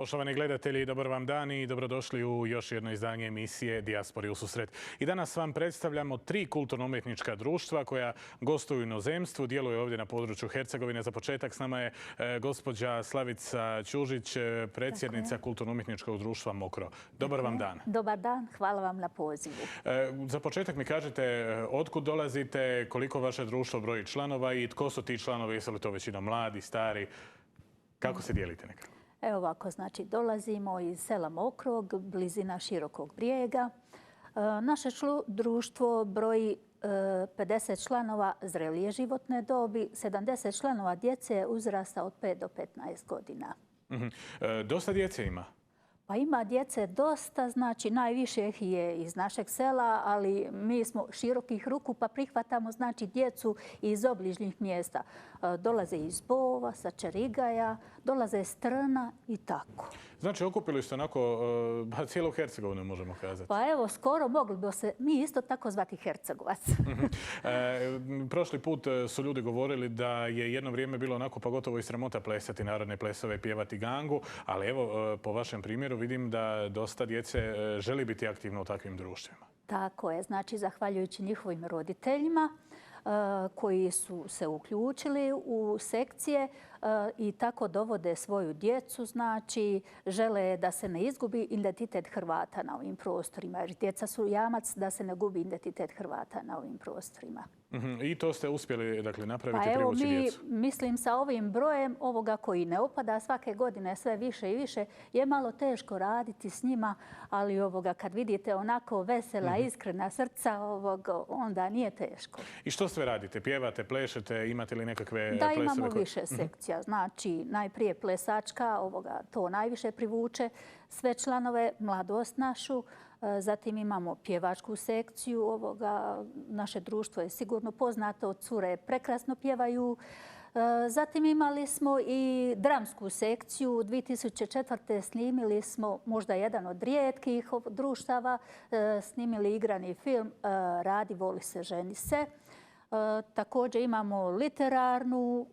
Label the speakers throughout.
Speaker 1: Poštovani gledatelji, dobar vam dan i dobrodošli u još jedno izdanje emisije Dijaspori u susret. I danas vam predstavljamo 3 kulturno-umjetnička društva koja gostuju u inozemstvu, djeluju ovdje na području Hercegovine. Za početak s nama je gospođa Slavica Ćužić, predsjednica kulturno-umjetničkog društva Mokro. Dobar vam dan.
Speaker 2: Dobar dan, hvala vam na pozivu.
Speaker 1: Za početak mi kažete otkud dolazite, koliko vaše društvo broji članova i tko su ti članovi, jesu li to većina mladi, stari, kako se dijelite nekako?
Speaker 2: Evo ovako, znači dolazimo iz sela Mokrog, blizina Širokog Brijega. Naše društvo broji 50 članova zrelije životne dobi, 70 članova djece uzrasta od 5 do 15 godina.
Speaker 1: Dosta djece ima?
Speaker 2: Pa ima djece dosta, znači najviše ih je iz našeg sela, ali mi smo širokih ruku pa prihvatamo znači djecu iz obližnjih mjesta. Dolaze iz Bova, sa Čerigaja, dolaze iz Trna i tako.
Speaker 1: Znači okupili ste onako cijelu Hercegovinu, možemo kazati.
Speaker 2: Pa evo, skoro mogli bi se mi isto tako zvati Hercegovac.
Speaker 1: Prošli put su ljudi govorili da je jedno vrijeme bilo onako pa gotovo i sramota plesati narodne plesove, pjevati gangu, ali evo po vašem primjeru vidim da dosta djece želi biti aktivno u takvim društvima.
Speaker 2: Tako je, znači zahvaljujući njihovim roditeljima koji su se uključili u sekcije i tako dovode svoju djecu, znači žele da se ne izgubi identitet Hrvata na ovim prostorima, jer djeca su jamac da se ne gubi identitet Hrvata na ovim prostorima.
Speaker 1: I to ste uspjeli dakle, napraviti,
Speaker 2: pa
Speaker 1: privući
Speaker 2: evo,
Speaker 1: djecu?
Speaker 2: Mislim sa ovim brojem ovoga koji ne opada svake godine sve više i više je malo teško raditi s njima, ali kad vidite onako vesela, iskrena srca, onda nije teško.
Speaker 1: I što sve radite? Pjevate, plešete, imate li nekakve plesove?
Speaker 2: Da, imamo više sekcija. Znači, najprije plesačka, to najviše privuče sve članove, mladost našu. Zatim imamo pjevačku sekciju. Naše društvo je sigurno poznato, cure prekrasno pjevaju. Zatim imali smo i dramsku sekciju. 2004. snimili smo možda jedan od rijetkih društava. Snimili igrani film Radi, voli se, ženi se. Također imamo literarnu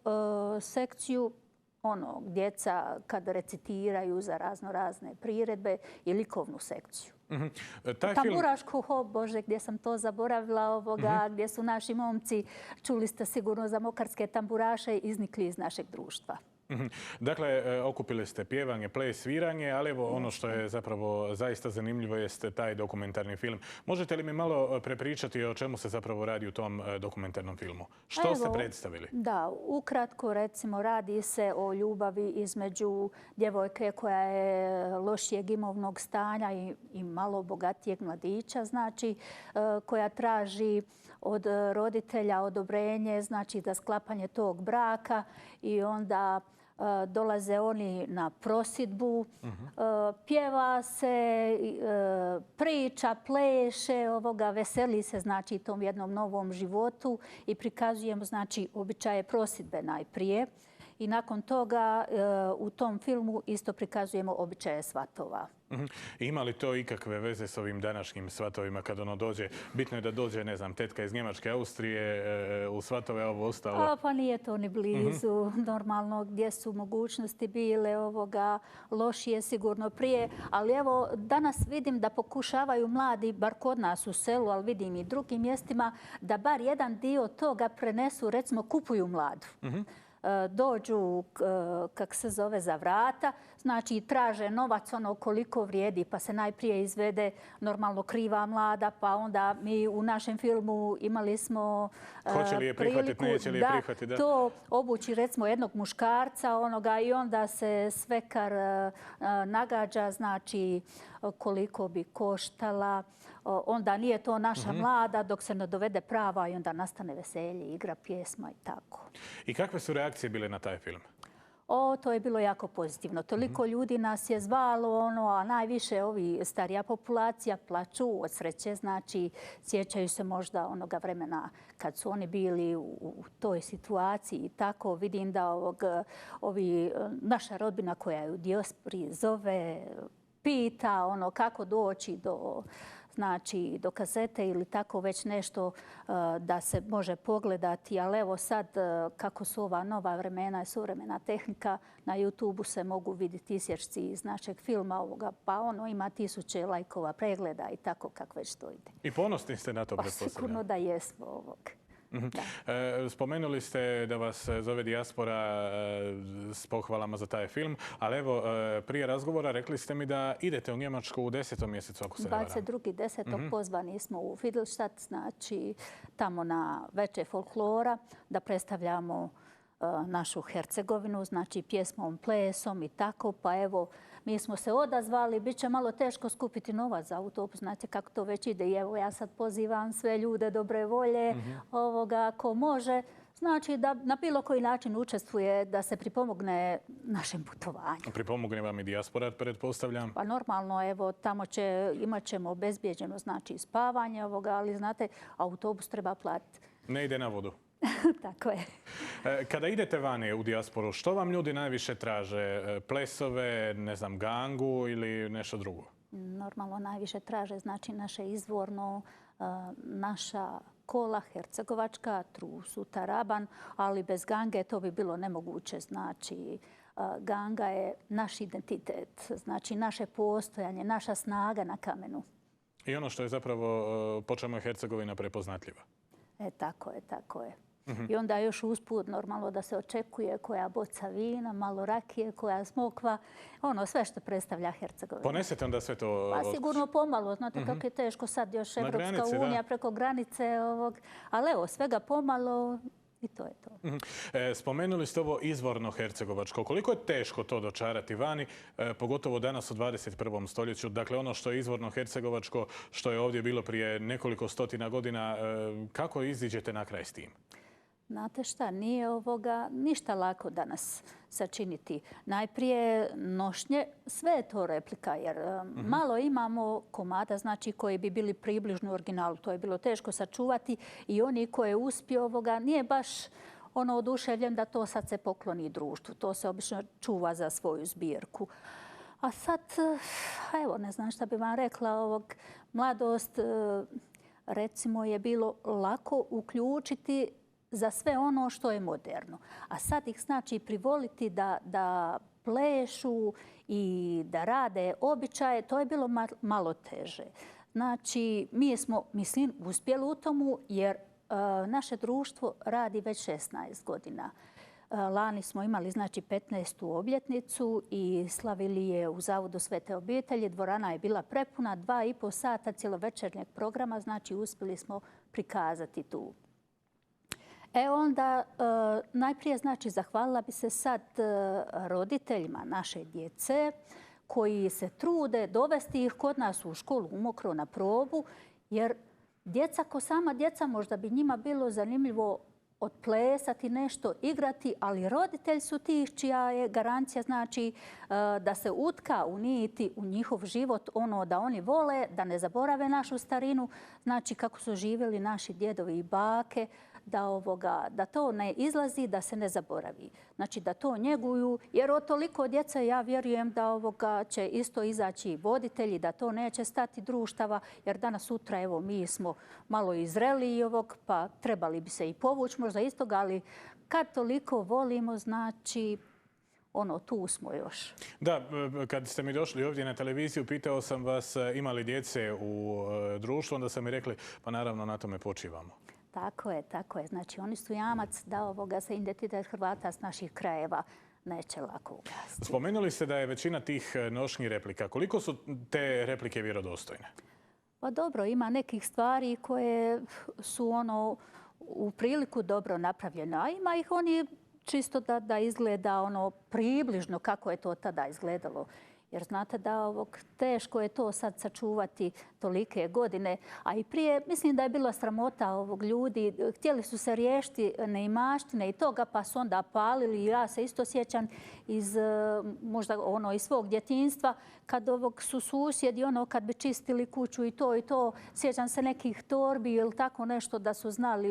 Speaker 2: sekciju, djeca kad recitiraju za razne priredbe i likovnu sekciju. Tamburašku, Bože, gdje sam to zaboravila, gdje su naši momci, čuli ste sigurno za mokarske tamburaše, iznikli iz našeg društva.
Speaker 1: Dakle, okupili ste pjevanje, ples, sviranje, ali evo ono što je zapravo zaista zanimljivo jeste taj dokumentarni film. Možete li mi malo prepričati o čemu se zapravo radi u tom dokumentarnom filmu? Što ste predstavili? Da,
Speaker 2: ukratko recimo radi se o ljubavi između djevojke koja je lošijeg imovnog stanja i malo bogatijeg mladića, znači koja traži od roditelja odobrenje, znači za sklapanje tog braka i onda dolaze oni na prosudbu, pjeva se, priča, pleše, veseli se znači tom jednom novom životu i prikazujemo znači običaje prosudbe najprije. I nakon toga u tom filmu isto prikazujemo običaje svatova.
Speaker 1: Ima li to ikakve veze s ovim današnjim svatovima kad ono dođe? Bitno je da dođe, ne znam, tetka iz Njemačke, Austrije u svatove, a ovo ostalo?
Speaker 2: Pa nije to ni blizu. Normalno gdje su mogućnosti bile lošije sigurno prije. Ali evo danas vidim da pokušavaju mladi, bar kod nas u selu, ali vidim i drugim mjestima, da bar jedan dio toga prenesu, recimo kupuju mladu. Dođu, kak se zove, za vrata, znači traže novac koliko vrijedi, pa se najprije izvede normalno kriva mlada, pa onda mi u našem filmu imali smo
Speaker 1: hoće li je prihvatiti, neće li je prihvatiti, da
Speaker 2: to obući recimo jednog muškarca i onda se svekar nagađa, znači koliko bi koštala. Onda nije to naša mlada dok se ne dovede prava i onda nastane veselje, igra, pjesma i tako.
Speaker 1: I kakve su reakcije bile na taj film?
Speaker 2: To je bilo jako pozitivno. Toliko ljudi nas je zvalo, a najviše ovi starija populacija plaču od sreće, znači sjećaju se možda onoga vremena kad su oni bili u toj situaciji i tako. Vidim da naša rodbina koja je u dijaspori zove, pita kako doći znači do kazete ili tako već nešto da se može pogledati. Ali evo sad kako su ova nova vremena i suvremena tehnika, na YouTubeu se mogu vidjeti isječci iz našeg filma ovoga, pa ono ima 1000 lajkova, pregleda i tako kako već to ide.
Speaker 1: I ponosni ste na to,
Speaker 2: Pa
Speaker 1: pretpostavljam.
Speaker 2: sigurno da jesmo ovog.
Speaker 1: Spomenuli ste da vas zove dijaspora s pohvalama za taj film, ali evo, prije razgovora rekli ste mi da idete u Njemačku u 10. mjesecu, ako se ne varam.
Speaker 2: 22.10. pozvani smo u Fidelstadt, znači tamo na veče folklora, da predstavljamo našu Hercegovinu, znači pjesmom, plesom i tako. Pa evo, mi smo se odazvali, bit će malo teško skupiti novac za autobus, znate kako to već ide. I evo, ja sad pozivam sve ljude dobre volje, ko može, znači da na bilo koji način učestvuje da se pripomogne našem putovanju.
Speaker 1: Pripomogne vam i dijaspora, pretpostavljam?
Speaker 2: Pa normalno, evo, tamo imat ćemo obezbijeđeno, znači spavanje ali znate, autobus treba platiti.
Speaker 1: Ne ide na vodu.
Speaker 2: Tako je.
Speaker 1: Kada idete vani u dijasporu, što vam ljudi najviše traže? Plesove, ne znam, gangu ili nešto drugo?
Speaker 2: Normalno najviše traže, znači naše izvorno, naša kola hercegovačka, trusu, taraban, ali bez gange to bi bilo nemoguće. Znači, ganga je naš identitet, znači naše postojanje, naša snaga na kamenu.
Speaker 1: I ono što je zapravo, po čemu je Hercegovina prepoznatljiva?
Speaker 2: Tako je, tako je. I onda još usput normalno da se očekuje koja boca vina, malo rakije, koja smokva, ono sve što predstavlja Hercegovina.
Speaker 1: Ponesete onda sve to?
Speaker 2: Pa sigurno pomalo, znate kako je teško sad još Evropska unija preko granice ovog, ali evo svega pomalo i to je to.
Speaker 1: Spomenuli ste ovo izvorno hercegovačko. Koliko je teško to dočarati vani, pogotovo danas u 21. stoljeću? Dakle, ono što je izvorno hercegovačko, što je ovdje bilo prije nekoliko stotina godina, kako iziđete na kraj s tim?
Speaker 2: Znate šta, nije ništa lako danas sačiniti. Najprije nošnje, sve je to replika jer malo imamo komada znači koji bi bili približni originalu. To je bilo teško sačuvati i oni koji uspiju nije baš oduševljen da to sad se pokloni društvu. To se obično čuva za svoju zbirku. A sad, evo, ne znam šta bi vam rekla, mladost recimo je bilo lako uključiti za sve ono što je moderno. A sad ih znači privoliti da plešu i da rade običaje, to je bilo malo teže. Znači, mi smo, mislim, uspjeli u tomu jer naše društvo radi već 16 godina. Lani smo imali znači 15. obljetnicu i slavili je u Zavodu Svete obitelji. Dvorana je bila prepuna, 2,5 sata cjelovečernjeg programa, znači uspjeli smo prikazati tu. Onda najprije znači zahvalila bi se sad roditeljima naše djece koji se trude dovesti ih kod nas u školu u Mokro na probu, jer djeca ko sama djeca možda bi njima bilo zanimljivo odplesati nešto, igrati, ali roditelji su ti čija je garancija znači da se utka u niti u njihov život da oni vole, da ne zaborave našu starinu, znači kako su živjeli naši djedovi i bake, da to ne izlazi, da se ne zaboravi. Znači da to njeguju, jer od toliko djece ja vjerujem da će isto izaći voditelji, da to neće stati društava, jer danas sutra evo mi smo malo izreli pa trebali bi se i povući možda istoga, ali kad toliko volimo, znači tu smo još.
Speaker 1: Da, kad ste mi došli ovdje na televiziju, pitao sam vas imali djece u društvu, onda ste mi rekli pa naravno na tome počivamo.
Speaker 2: Tako je, tako je. Znači oni su jamac da se identitet Hrvata s naših krajeva neće lako ugasiti.
Speaker 1: Spomenuli ste da je većina tih nošnji replika. Koliko su te replike vjerodostojne?
Speaker 2: Pa dobro, ima nekih stvari koje su u priliku dobro napravljene, a ima ih oni čisto da izgleda približno kako je to tada izgledalo. Jer znate da teško je to sad sačuvati tolike godine. A i prije, mislim da je bila sramota ljudi. Htjeli su se riješiti neimaštine i toga, pa su onda palili. Ja se isto sjećam iz svog djetinjstva, kad su susjedi, kad bi čistili kuću i to. Sjećam se nekih torbi ili tako nešto da su znali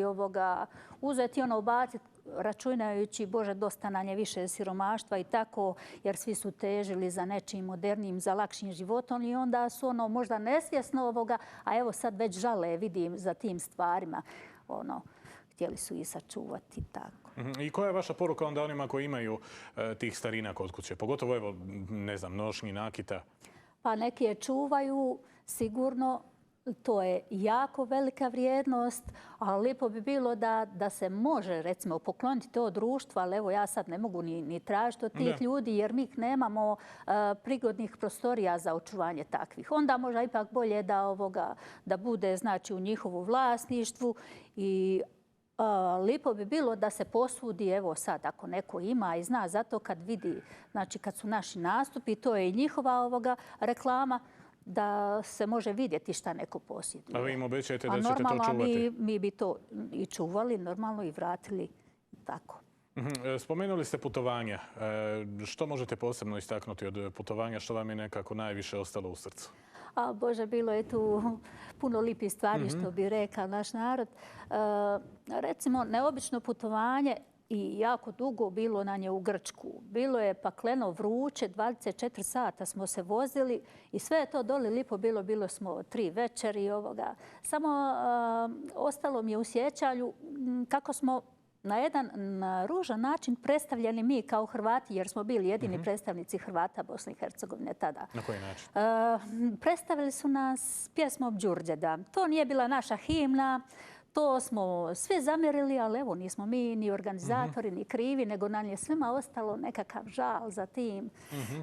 Speaker 2: uzeti, baciti računajući, Bože, dosta nam je više siromaštva i tako, jer svi su težili za nečim modernijim, za lakšim životom i onda su možda nesvjesno ovoga, a evo sad već žale, vidim, za tim stvarima. Htjeli su i sačuvati tako.
Speaker 1: I koja je vaša poruka onda onima koji imaju tih starina kod kuće? Pogotovo, evo, ne znam, nošnji, nakita?
Speaker 2: Pa neki je čuvaju, sigurno. To je jako velika vrijednost, ali lijepo bi bilo da se može, recimo, pokloniti to društvo, ali evo ja sad ne mogu ni tražiti od tih ljudi jer mi nemamo prigodnih prostorija za očuvanje takvih. Onda možda ipak bolje da bude, znači, u njihovu vlasništvu i lijepo bi bilo da se posudi, evo sad, ako neko ima i zna, zato kad vidi, znači kad su naši nastupi, to je i njihova reklama, da se može vidjeti šta neko posjeduje.
Speaker 1: A vi im obećajete da ćete to čuvati?
Speaker 2: Mi bi to i čuvali, normalno i vratili tako.
Speaker 1: Spomenuli ste putovanja. Što možete posebno istaknuti od putovanja? Što vam je nekako najviše ostalo u srcu?
Speaker 2: Bože, bilo je tu puno lipih stvari, što bi rekao naš narod. Recimo, neobično putovanje i jako dugo bilo nam je u Grčku. Bilo je pakleno vruće, 24 sata smo se vozili i sve je to dole lipo bilo. Bilo smo 3 večeri ovoga. Samo ostalo mi je u sjećanju kako smo na jedan ružan način predstavljeni mi kao Hrvati, jer smo bili jedini predstavnici Hrvata Bosne i Hercegovine tada.
Speaker 1: Na koji način?
Speaker 2: Predstavili su nas pjesmom Đurđeda. To nije bila naša himna. To smo sve zamjerili, ali evo nismo mi ni organizatori, ni krivi, nego nam je svima ostalo nekakav žal za tim.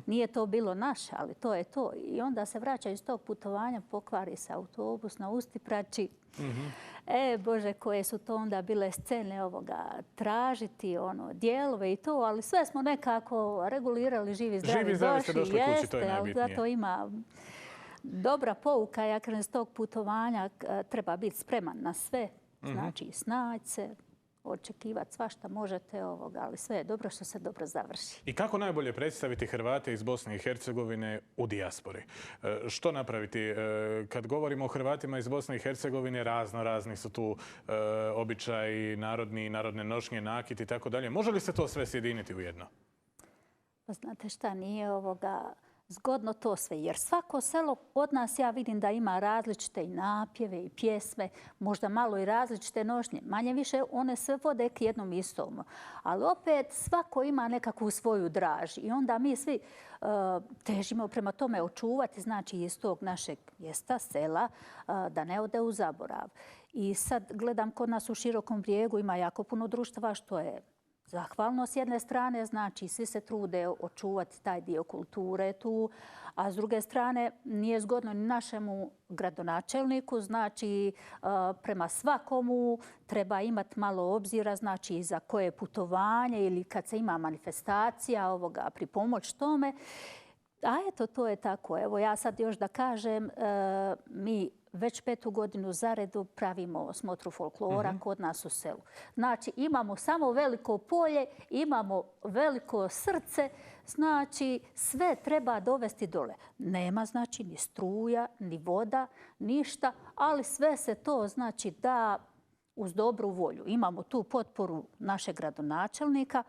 Speaker 2: Nije to bilo naše, ali to je to. I onda se vraćaju iz tog putovanja, pokvari se autobus na Ustiprači. Bože, koje su to onda bile scene tražiti dijelove i to, ali sve smo nekako regulirali, živi zdravi došli.
Speaker 1: Kući, to je najbitnije.
Speaker 2: Ali zato ima dobra pouka, ja kažem, s tog putovanja treba biti spreman na sve. Znači, snaći se, očekivati svašta možete, ali sve je dobro što se dobro završi.
Speaker 1: I kako najbolje predstaviti Hrvate iz Bosne i Hercegovine u dijaspori? Što napraviti? Kad govorimo o Hrvatima iz Bosne i Hercegovine, razni su tu običaji, narodne nošnje, nakit i tako dalje. Može li se to sve sjediniti u jedno?
Speaker 2: Pa znate šta, nije zgodno to sve, jer svako selo od nas ja vidim da ima različite i napjeve i pjesme, možda malo i različite nošnje. Manje više one sve vode k jednom istom. Ali opet svako ima nekakvu svoju draž i onda mi svi težimo prema tome očuvati, znači iz tog našeg mjesta, sela, da ne ode u zaborav. I sad gledam kod nas u Širokom Brijegu ima jako puno društava što je zahvalno s jedne strane, znači svi se trude očuvati taj dio kulture tu, a s druge strane nije zgodno ni našemu gradonačelniku, znači prema svakomu treba imati malo obzira, znači za koje putovanje ili kad se ima manifestacija pri pomoć tome. A eto, to je tako. Evo ja sad još da kažem, mi već 5. godinu zaredu pravimo smotru folklora kod nas u selu. Znači imamo samo veliko polje, imamo veliko srce, znači sve treba dovesti dole. Nema znači ni struja, ni voda, ništa, ali sve se to znači da uz dobru volju. Imamo tu potporu našeg gradonačelnika,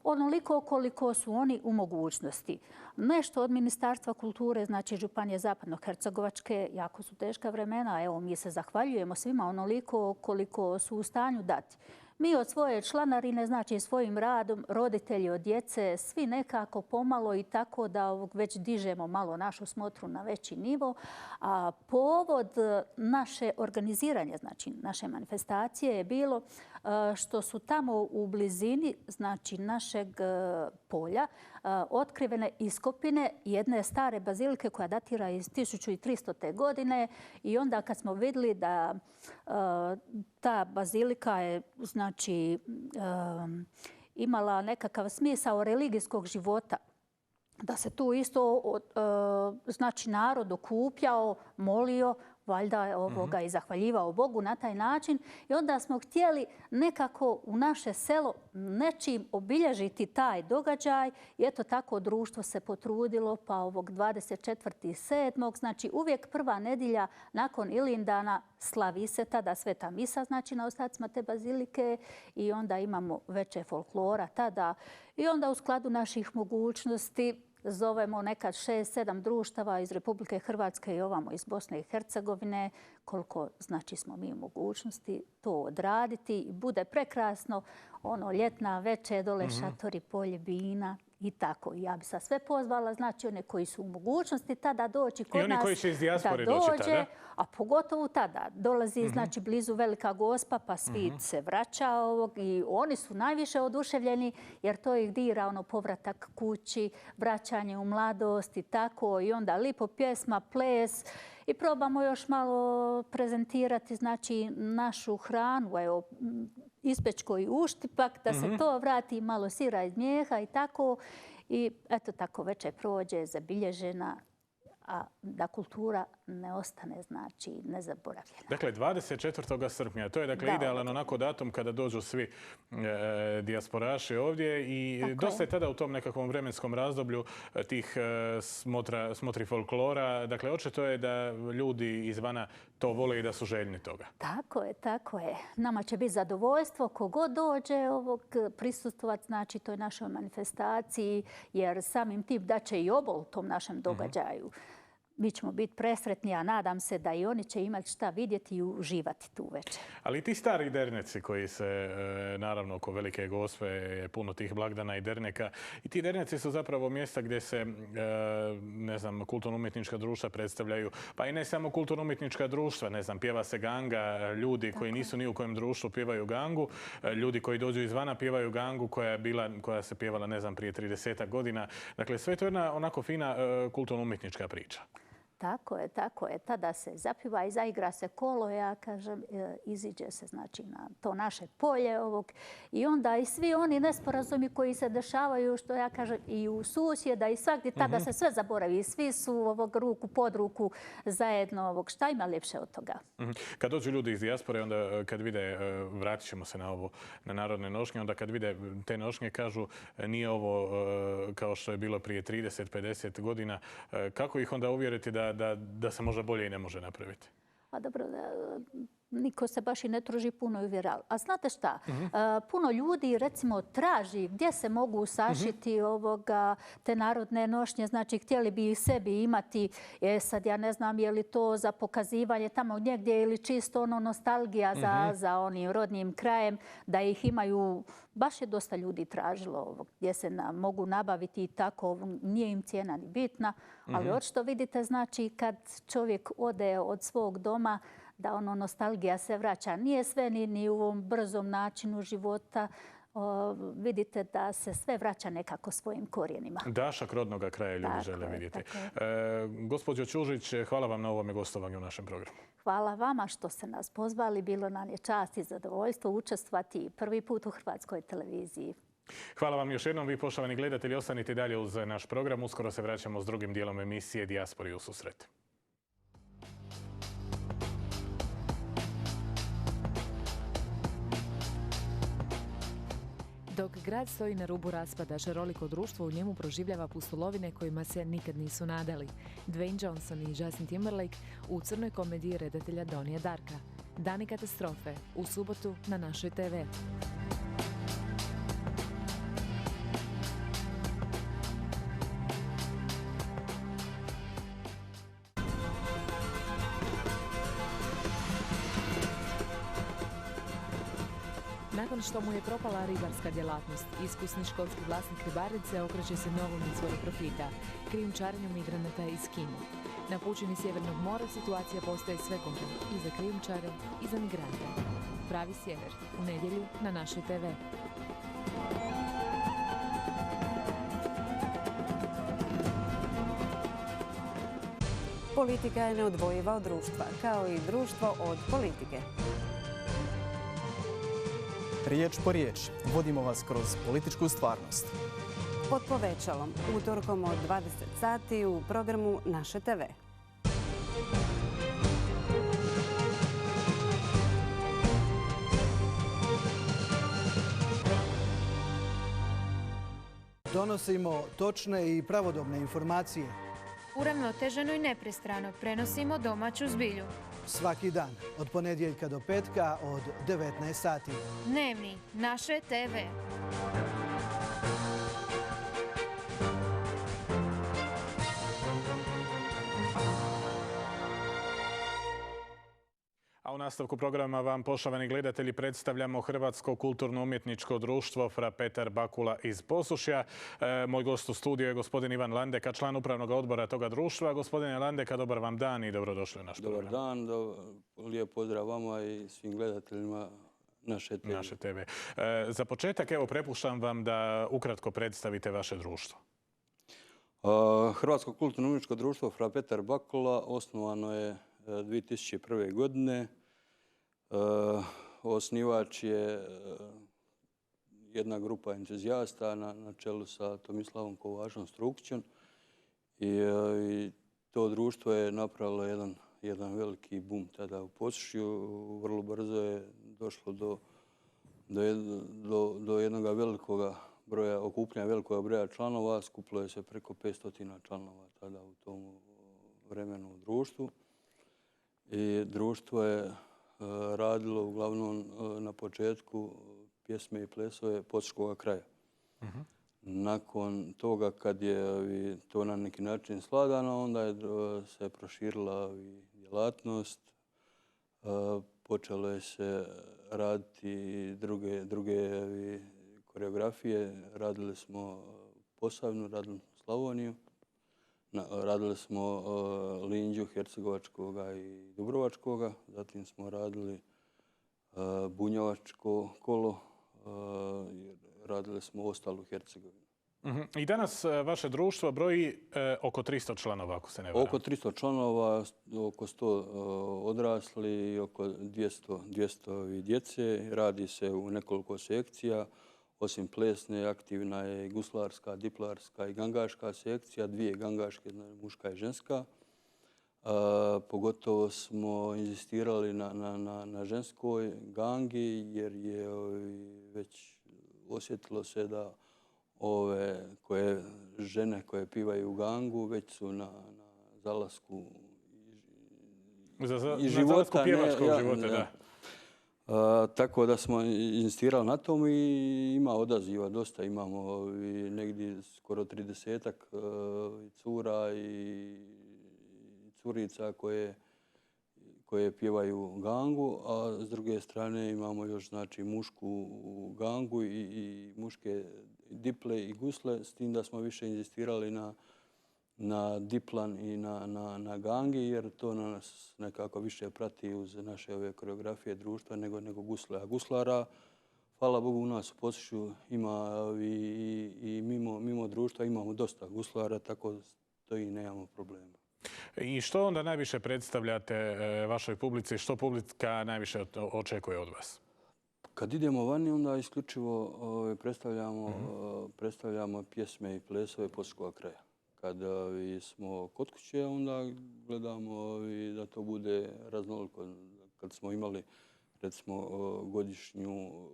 Speaker 2: onoliko koliko su oni u mogućnosti. Nešto od Ministarstva kulture, znači Županije Zapadno-Hercegovačke, jako su teška vremena. Evo, mi se zahvaljujemo svima onoliko koliko su u stanju dati. Mi od svoje članarine, znači svojim radom, roditelji od djece, svi nekako pomalo i tako da već dižemo malo našu smotru na veći nivo. A povod naše organiziranje, znači naše manifestacije je bilo što su tamo u blizini, znači našeg polja, otkrivene iskopine jedne stare bazilike koja datira iz 1300. godine i onda kad smo vidjeli da ta bazilika je znači imala nekakav smisao religijskog života, da se tu isto znači narod okupljao, molio, valjda i zahvaljivao Bogu na taj način. I onda smo htjeli nekako u naše selo nečim obilježiti taj događaj. I eto tako društvo se potrudilo, pa ovog 24.7. Znači uvijek prva nedjelja nakon Ilindana slavi se tada sveta misa, znači na ostacima te bazilike, i onda imamo veče folklora tada. I onda u skladu naših mogućnosti zovemo nekad 6-7 društava iz Republike Hrvatske i ovamo iz Bosne i Hercegovine, koliko znači smo mi u mogućnosti to odraditi. I bude prekrasno, ljetna večer, dole šatori, polje vina i tako. Ja bi sad sve pozvala, znači one koji su u mogućnosti tada doći kod nas.
Speaker 1: I oni koji će iz dijaspore doći tada?
Speaker 2: A pogotovo tada. Dolazi znači blizu Velika Gospa, pa svi se vraća i oni su najviše oduševljeni jer to ih dira povratak kući, vraćanje u mladost i tako. I onda lipo pjesma, ples. I probamo još malo prezentirati znači našu hranu, evo, ispeć koji uštipak, da se to vrati, malo sira iz mlijeha i tako. I eto tako večer prođe zabilježena, a da kultura ne ostane, znači, nezaboravljena.
Speaker 1: Dakle, 24. srpnja, to je dakle idealan onako datum kada dođu svi dijasporaši ovdje i dosta je tada u tom nekakvom vremenskom razdoblju tih smotri folklora. Dakle, očito je da ljudi izvana to vole i da su željni toga.
Speaker 2: Tako je, tako je. Nama će biti zadovoljstvo kogod dođe prisustvovati, znači, toj našoj manifestaciji, jer samim tim da će i obol tom našem događaju. Mi ćemo biti presretni, a nadam se da i oni će imati šta vidjeti i uživati tu večer.
Speaker 1: Ali ti stari derneci koji se, naravno, oko Velike Gospe je puno tih blagdana i derneka. I ti derneci su zapravo mjesta gdje se, ne znam, kulturno-umjetnička društva predstavljaju. Pa i ne samo kulturno-umjetnička društva, ne znam, pjeva se ganga, ljudi koji nisu ni u kojem društvu pjevaju gangu, ljudi koji dođu izvana pjevaju gangu koja se pjevala, ne znam, prije 30 godina. Dakle, sve to je jedna onako fina kulturno-umjetnička priča.
Speaker 2: Tako je, tako je. Tada se zapiva i zaigra se kolo, ja kažem, iziđe se znači na to naše polje i onda i svi oni nesporazumi koji se dešavaju, što ja kažem, i u susjeda i svakdje, tada se sve zaboravi. Svi su ruku pod ruku zajedno. Šta ima ljepše od toga?
Speaker 1: Kad dođu ljudi iz dijaspore, onda kad vide, vratit ćemo se na narodne nošnje, onda kad vide te nošnje kažu nije ovo kao što je bilo prije 30-50 godina. Kako ih onda uvjeriti da se možda bolje i ne može napraviti?
Speaker 2: Pa dobro, niko se baš i ne truži puno uvjeravati. A znate šta? Puno ljudi, recimo, traži gdje se mogu sašiti te narodne nošnje. Znači, htjeli bi ih sebi imati. Sad ja ne znam je li to za pokazivanje tamo negdje ili čisto nostalgija za onim rodnim krajem, da ih imaju. Baš je dosta ljudi tražilo gdje se mogu nabaviti i tako. Nije im cijena ni bitna. Ali očito vidite, znači, kad čovjek ode od svog doma, da nostalgija se vraća. Nije sve ni u ovom brzom načinu života. Vidite da se sve vraća nekako svojim korijenima.
Speaker 1: Dašak rodnog kraja ljudi žele vidjeti. Gospođo Ćužić, hvala vam na ovome gostovanju u našem programu.
Speaker 2: Hvala vama što ste nas pozvali. Bilo nam je čast i zadovoljstvo učestvovati prvi put u Hrvatskoj televiziji.
Speaker 1: Hvala vam još jednom. Vi, poštovani gledatelji, ostanite dalje uz naš program. Uskoro se vraćamo s drugim dijelom emisije Dijaspori u susret.
Speaker 3: Dok grad stoji na rubu raspada, šaroliko društvo u njemu proživljava pustolovine kojima se nikad nisu nadali. Dwayne Johnson i Justin Timberlake u crnoj komediji redatelja Donija Darka. Dani katastrofe, u subotu na našoj TV. Nakon što mu je propala ribarska djelatnost, iskusni školski vlasnik ribarice okreće se novom izvoru profita, krijumčarenju migranata iz Kine. Na pučini Sjevernog mora situacija postaje sve gora i za krijumčare i za migrante. Pravi sjever, u nedjelju na našoj TV.
Speaker 4: Politika je neodvojiva od društva, kao i društvo od politike.
Speaker 5: Riječ po riječ, vodimo vas kroz političku stvarnost.
Speaker 4: Pod povećalom, utorkom od 20 sati u programu Naše TV.
Speaker 6: Donosimo točne i pravodobne informacije.
Speaker 7: Uravnoteženo i nepristrano prenosimo domaću zbilju.
Speaker 6: Svaki dan, od ponedjeljka do petka, od 19 sati.
Speaker 7: Dnevni, naše TV.
Speaker 1: A u nastavku programa vam, poštovani gledatelji, predstavljamo Hrvatsko kulturno-umjetničko društvo Fra Petar Bakula iz Posušja. Moj gost u studiju je gospodin Ivan Landeka, član upravnog odbora toga društva. Gospodine Landeka, dobar vam dan i dobrodošli u naš program.
Speaker 8: Dobar dan, lijep pozdrav vama i svim gledateljima naše TV.
Speaker 1: Za početak, evo, prepuštam vam da ukratko predstavite vaše društvo.
Speaker 8: Hrvatsko kulturno-umjetničko društvo Fra Petar Bakula osnovano je 2001. godine. Osnivač je jedna grupa entuzijasta na čelu sa Tomislavom Kovačom Strukćom i to društvo je napravilo jedan veliki bum tada u Posušju. Vrlo brzo je došlo do jednog velikog broja, okupljanja velikog broja članova. Skupilo je se preko 500 članova tada u tom vremenu u društvu. I društvo je radilo uglavnom na početku pjesme i plesove Posuškoga kraja. Nakon toga, kad je to na neki način svladano, onda je se proširila djelatnost. Počelo je se raditi druge koreografije. Radili smo Posavinu, radili smo Slavoniju. Radili smo Linđu, Hercegovačkoga i Dubrovačkoga. Zatim smo radili Bunjevačko kolo. Radili smo ostalu Hercegovinu.
Speaker 1: I danas vaše društvo broji oko 300 članova, ako se ne varam.
Speaker 8: Oko 300 članova, oko 100 odrasli i oko 200 djece. Radi se u nekoliko sekcija. Osim plesne, aktivna je guslarska, diplarska i gangaška sekcija, 2 gangaške, muška i ženska. Pogotovo smo inzistirali na ženskoj gangi jer je već osjetilo se da ove žene koje pivaju gangu već su na zalasku
Speaker 1: i života. Na zalasku pjevačkog života, da.
Speaker 8: Tako da smo inzistirali na tom i ima odaziva dosta. Imamo negdje skoro 30-ak cura i curica koje pjevaju gangu, a s druge strane imamo još mušku gangu i muške diple i gusle, s tim da smo više inzistirali na diplan i na gangi, jer to nas nekako više prati uz naše ove koreografije društva nego gusle. A guslara, hvala Bogu, u nas u Posušju ima i mimo društva imamo dosta guslara, tako to i nemamo problema.
Speaker 1: I što onda najviše predstavljate vašoj publici? Što publika najviše očekuje od vas?
Speaker 8: Kad idemo vani, onda isključivo predstavljamo pjesme i plesove Posuškoga kraja. Kad smo kod kuće, onda gledamo da to bude raznoliko. Kad smo imali, recimo,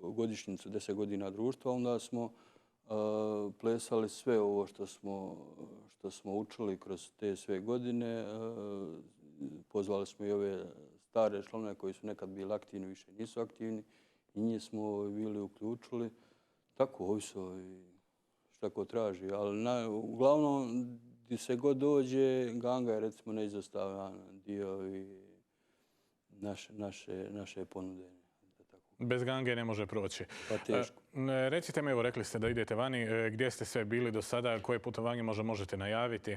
Speaker 8: godišnjicu 10 godina društva, onda smo plesali sve ovo što smo učili kroz te sve godine. Pozvali smo i ove stare članove koji su nekad bili aktivni, više nisu aktivni. I njih smo bili uključili. Tako, ovisno šta ko traži. Ali uglavnom, gdje se god dođe, ganga je recimo neizostavan dio naše ponude.
Speaker 1: Bez gange ne može proći.
Speaker 8: Pa teško.
Speaker 1: Recite mi, evo, rekli ste da idete vani. Gdje ste sve bili do sada? Koje putovanje možete najaviti?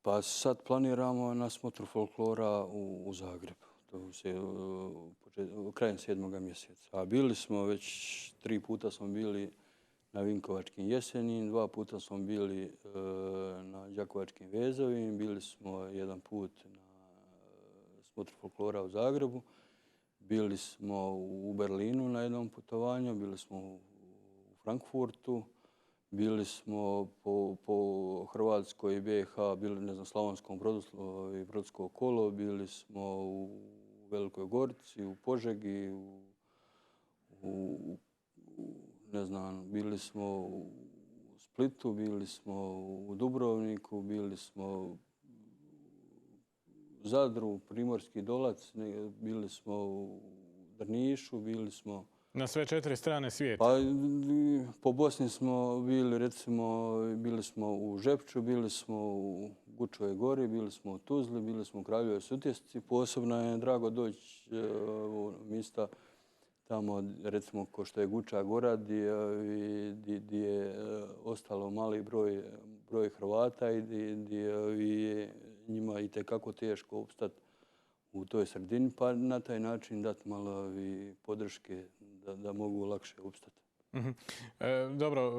Speaker 8: Pa sad planiramo na smotru folklora u Zagrebu. Krajem 7. mjeseca. A bili smo već 3 puta smo bili na Vinkovačkim jesenjim, 2 puta smo bili na Đakovačkim vezovim, bili smo jedan put na smotru folklora u Zagrebu, bili smo u Berlinu na jednom putovanju, bili smo u Frankfurtu, bili smo po Hrvatskoj i BiH, bili na Slavonskom Brodu i Brodsko kolo, bili smo u Velikoj Gorici, u Požegi, bili smo u Splitu, bili smo u Dubrovniku, bili smo u Zadru, Primorski Dolac, bili smo u Drnišu, bili smo...
Speaker 1: Na sve 4 strane svijeta.
Speaker 8: Pa po Bosni smo bili, recimo, bili smo u Žepču, bili smo u Gučovoj gori, bili smo u Tuzli, bili smo u Kraljevoj Sutjesci. Posebno je drago doći u mjesta tamo, recimo, ko što je Guča gora, gdje je ostalo mali broj Hrvata i gdje je njima itekako teško opstati u toj sredini, pa na taj način dati malo podrške da mogu lakše opstati.
Speaker 1: Dobro,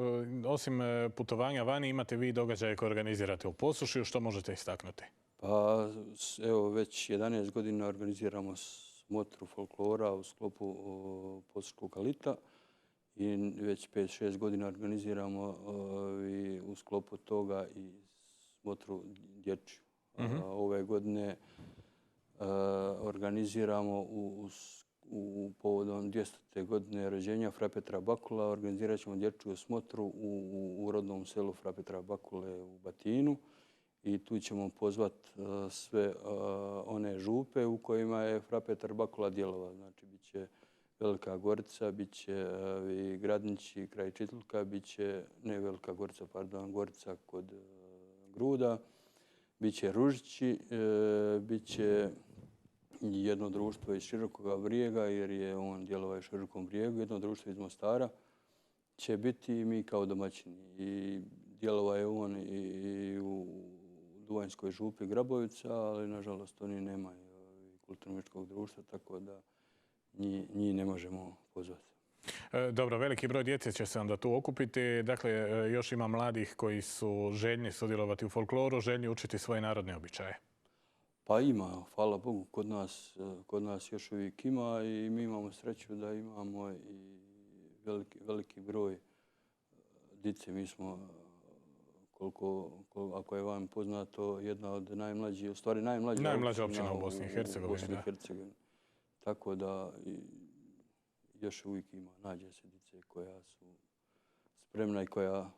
Speaker 1: osim putovanja vani, imate vi događaje koje organizirate u Posušju. Što možete istaknuti?
Speaker 8: Pa evo, već 11 godina organiziramo smotru folklora u sklopu Posuškog kalita i već 5-6 godina organiziramo i u sklopu toga i smotru dječju. Ove godine organiziramo u povodom 200. godine rođenja Fra Petra Bakula. Organizirat ćemo dječju smotru u rodnom selu Fra Petra Bakule u Batinu. I tu ćemo pozvati sve one župe u kojima je Fra Petar Bakula djelovao. Znači, bit će Velika Gorica, bit će Gradnići kraj Čitlika, bit će, ne Velika Gorica, pardon, Gorica kod Gruda, bit će Ružići, bit će jedno društvo iz Širokoga Brijega, jer je on djelovao u Širokom Brijegu, jedno društvo iz Mostara će biti i mi kao domaćini. I djelovao je on i u Duvanjskoj župi Grabovica, ali nažalost oni nemaju kulturno-umjetničkog društva, tako da njih ne možemo pozvati.
Speaker 1: Dobro, veliki broj djece će se onda tu okupiti. Dakle, još ima mladih koji su željni sudjelovati u folkloru, željni učiti svoje narodne običaje.
Speaker 8: Pa ima, hvala Bogu, kod nas još uvijek ima i mi imamo sreću da imamo i veliki broj dice. Mi smo, ako je vam poznato, jedna od najmlađih, u stvari najmlađa
Speaker 1: općina u Bosni i Hercegovini.
Speaker 8: Tako da još uvijek ima, nađe se dice koja su spremna i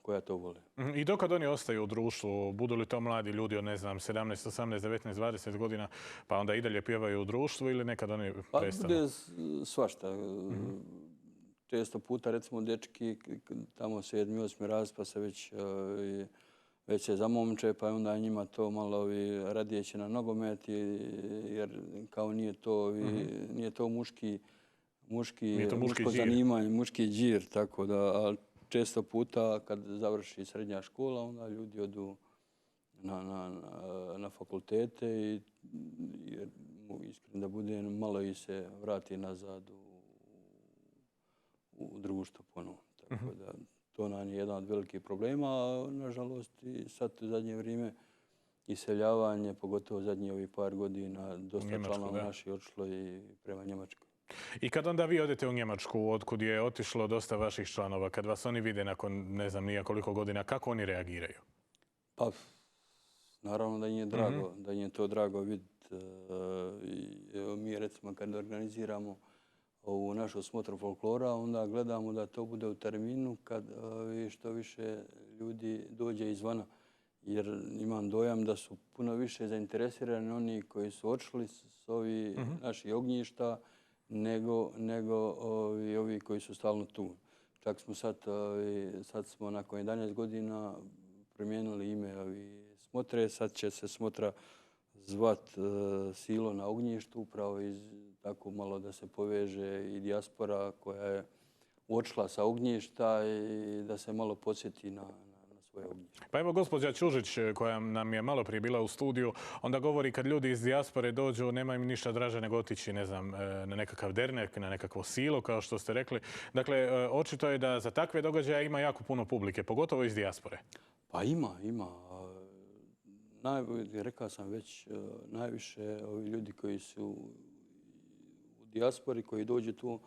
Speaker 8: koja to vole.
Speaker 1: I dokad oni ostaju u društvu? Budu li to mladi ljudi od, ne znam, 17, 18, 19, 20 godina, pa onda i dalje pjevaju u društvu ili nekad oni prestanu?
Speaker 8: Pa bude svašta. Često puta, recimo, dečki tamo 7. 8. razred pa se već se zamomče, pa onda njima to malo radije će na nogomet, jer kao nije to muško zanimanje, muški džir, tako da često puta kad završi srednja škola, onda ljudi odu na fakultete i iskreno da bude malo i se vrati nazad u društvo ponovo. Tako da to nam je jedan od velikih problema, a nažalost i sad u zadnje vrijeme iseljavanje, pogotovo zadnjih ovih par godina, dosta članova naših otišlo i prema Njemačkoj.
Speaker 1: I kad onda vi odete u Njemačku, otkud je otišlo dosta vaših članova, kad vas oni vide nakon ne znam nije koliko godina, kako oni reagiraju?
Speaker 8: Pa, naravno da im je drago, da im je to drago vidjeti. Mi recimo kad organiziramo ovu našu smotru folklora, onda gledamo da to bude u terminu kad što više ljudi dođe izvana. Jer imam dojam da su puno više zainteresirani oni koji su odšli s ovih naših ognjišta, nego ovi koji su stalno tu. Čak smo sad smo nakon 11 godina promijenili ime smotre. Sad će se smotra zvat Silo na ognjištu, upravo tako malo da se poveže i dijaspora koja je odšla sa ognjišta i da se malo podsjeti na svoje ognjište.
Speaker 1: Pa evo gospođa Čužić, koja nam je malo prije bila u studiju, onda govori kad ljudi iz dijaspore dođu, nema im ništa draže nego otići, ne znam, na nekakav dernek, na nekakvo silo, kao što ste rekli. Dakle, očito je da za takve događaje ima jako puno publike, pogotovo iz dijaspore.
Speaker 8: Pa ima. Rekao sam već, najviše ovi ljudi koji su u dijaspori, koji dođu tu,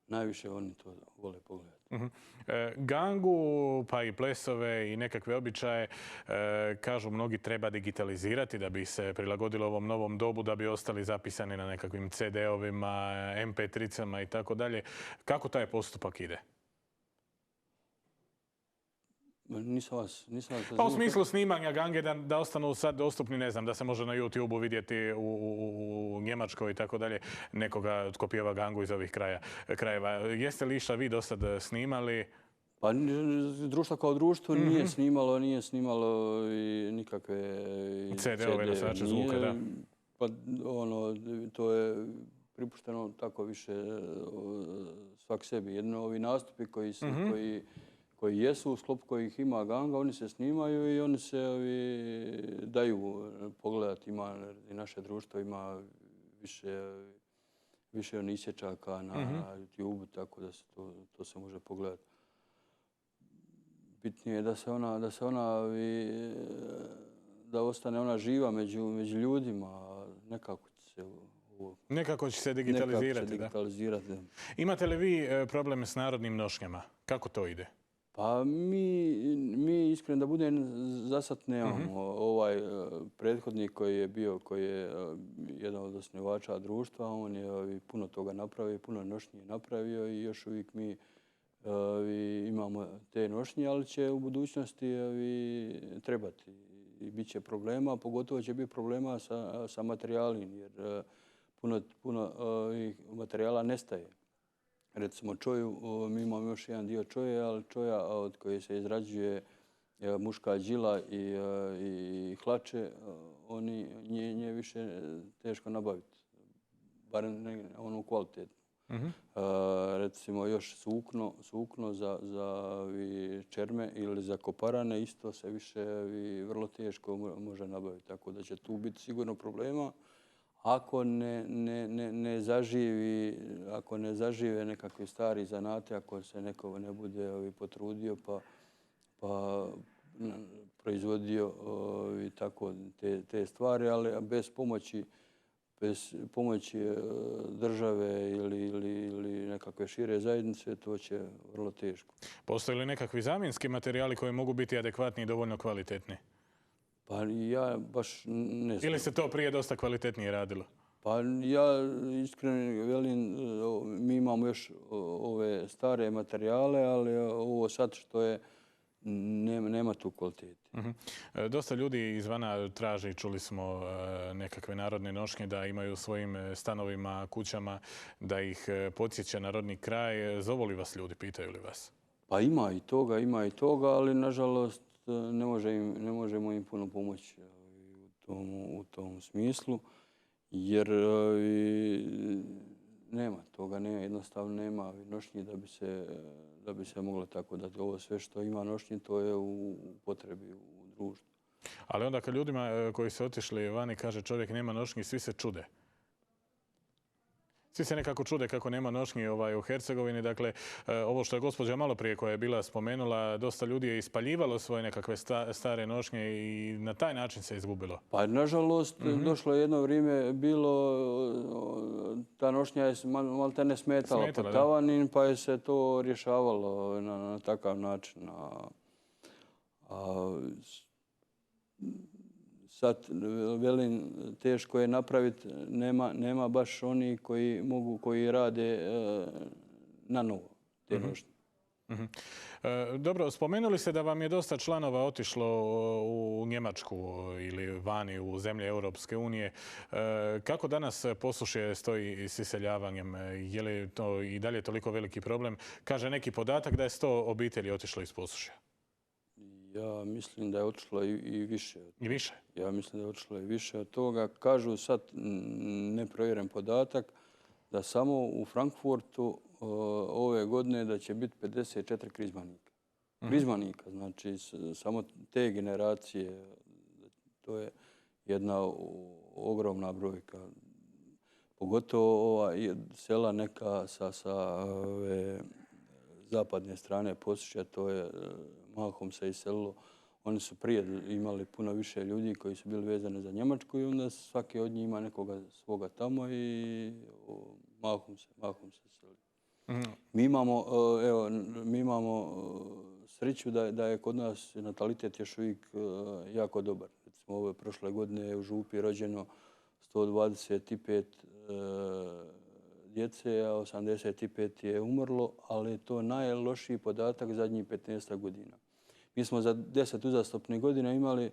Speaker 8: najviše oni to vole pogledati.
Speaker 1: Gangu, pa i plesove i nekakve običaje, kažu mnogi, treba digitalizirati da bi se prilagodilo ovom novom dobu, da bi ostali zapisani na nekakvim CD-ovima, MP3-cama i tako dalje. Kako taj postupak ide?
Speaker 8: Nisam vas
Speaker 1: Pa u smislu snimanja gange da ostanu sad dostupni, ne znam, da se može na YouTube-u vidjeti u Njemačkoj i tako dalje, nekoga tko pjeva gangu iz ovih krajeva. Jeste li išta vi do sad snimali?
Speaker 8: Pa društvo kao društvo nije snimalo i nikakve
Speaker 1: CD-ove nosače zvuka, da.
Speaker 8: Pa to je pripušteno tako više svak sebi. Jedno ovi nastupi koji jesu u sklopu kojih ima ganga, oni se snimaju i oni se daju pogledati. I naše društvo ima više isječaka na YouTube, tako da se to se može pogledati. Bitnije je da ostane ona živa među ljudima,
Speaker 1: nekako će se digitalizirati. Da. Imate li vi probleme s narodnim nošnjama? Kako to ide?
Speaker 8: Pa mi iskreno da budem za sad nemamo. Ovaj prethodnik koji je jedan od osnivača društva, on je puno toga napravio, puno nošnje napravio i još uvijek mi imamo te nošnje, ali će u budućnosti trebati i bit će problema, pogotovo će biti problema sa materijalima, jer puno materijala nestaje. Recimo čoju, mi imamo još jedan dio čoje, ali čoja od koje se izrađuje muška džila i hlače, nje više teško nabaviti, barem onu kvalitetnu. Recimo još sukno za čerme ili za koparane isto se više vrlo teško može nabaviti. Tako da će tu biti sigurno problema ako ne zažive nekakvi stari zanate, ako se neko ne bude potrudio pa proizvodio tako te stvari, ali bez pomoći države ili nekakve šire zajednice, to će vrlo teško.
Speaker 1: Postoje li nekakvi zamjenski materijali koji mogu biti adekvatni i dovoljno kvalitetni?
Speaker 8: Pa ja baš ne znam.
Speaker 1: Ili se to prije dosta kvalitetnije radilo?
Speaker 8: Pa ja iskreno velim, mi imamo još ove stare materijale, ali ovo sad što je, nema tu kvalitete.
Speaker 1: Dosta ljudi izvana traži, čuli smo, nekakve narodne nošnje da imaju u svojim stanovima, kućama, da ih podsjeća na rodni kraj. Zovu li vas ljudi, pitaju li vas?
Speaker 8: Pa ima i toga, ali nažalost ne možemo im puno pomoći u tom smislu, jer nema toga, jednostavno nema nošnji da bi se moglo tako dati. Ovo sve što ima nošnji, to je u potrebi u društvu.
Speaker 1: Ali onda kad ljudima koji su otišli vani kaže čovjek nema nošnji, svi se čude. Svi se nekako čude kako nema nošnji u Hercegovini. Dakle, ovo što je gospođa maloprije koja je bila spomenula, dosta ljudi je ispaljivalo svoje nekakve stare nošnje i na taj način se izgubilo.
Speaker 8: Pa nažalost, došlo je jedno vrijeme, ta nošnja je malte ne smetala pod tavanin, pa je se to rješavalo na takav način. Sad, velim, teško je napraviti, nema baš oni koji rade na novo te nošnje.
Speaker 1: Dobro, spomenuli ste da vam je dosta članova otišlo u Njemačku ili vani u zemlje Europske unije. Kako danas Posušje stoji s iseljavanjem? Je li to i dalje toliko veliki problem? Kaže neki podatak da je 100 obitelji otišlo iz Posušja.
Speaker 8: Ja mislim da je otišlo i više.
Speaker 1: I više?
Speaker 8: Ja mislim da je otišlo i više od toga. Kažu sad, neprovjeren podatak, da samo u Frankfurtu ove godine da će biti 54 krizmanika. Krizmanika, znači samo te generacije, to je jedna ogromna brojka. Pogotovo ova sela neka sa zapadne strane Posušja, to je mahom se iselilo. Oni su prije imali puno više ljudi koji su bili vezani za Njemačku i onda svaki od njih ima nekoga svoga tamo i mahom se iselilo. Mi imamo sreću da je kod nas natalitet još uvijek jako dobar. Recimo, ove prošle godine je u Župi rođeno 125 djece, a 85 je umrlo, ali je to najlošiji podatak zadnjih 15 godina. Mi smo za 10 uzastopnih godina imali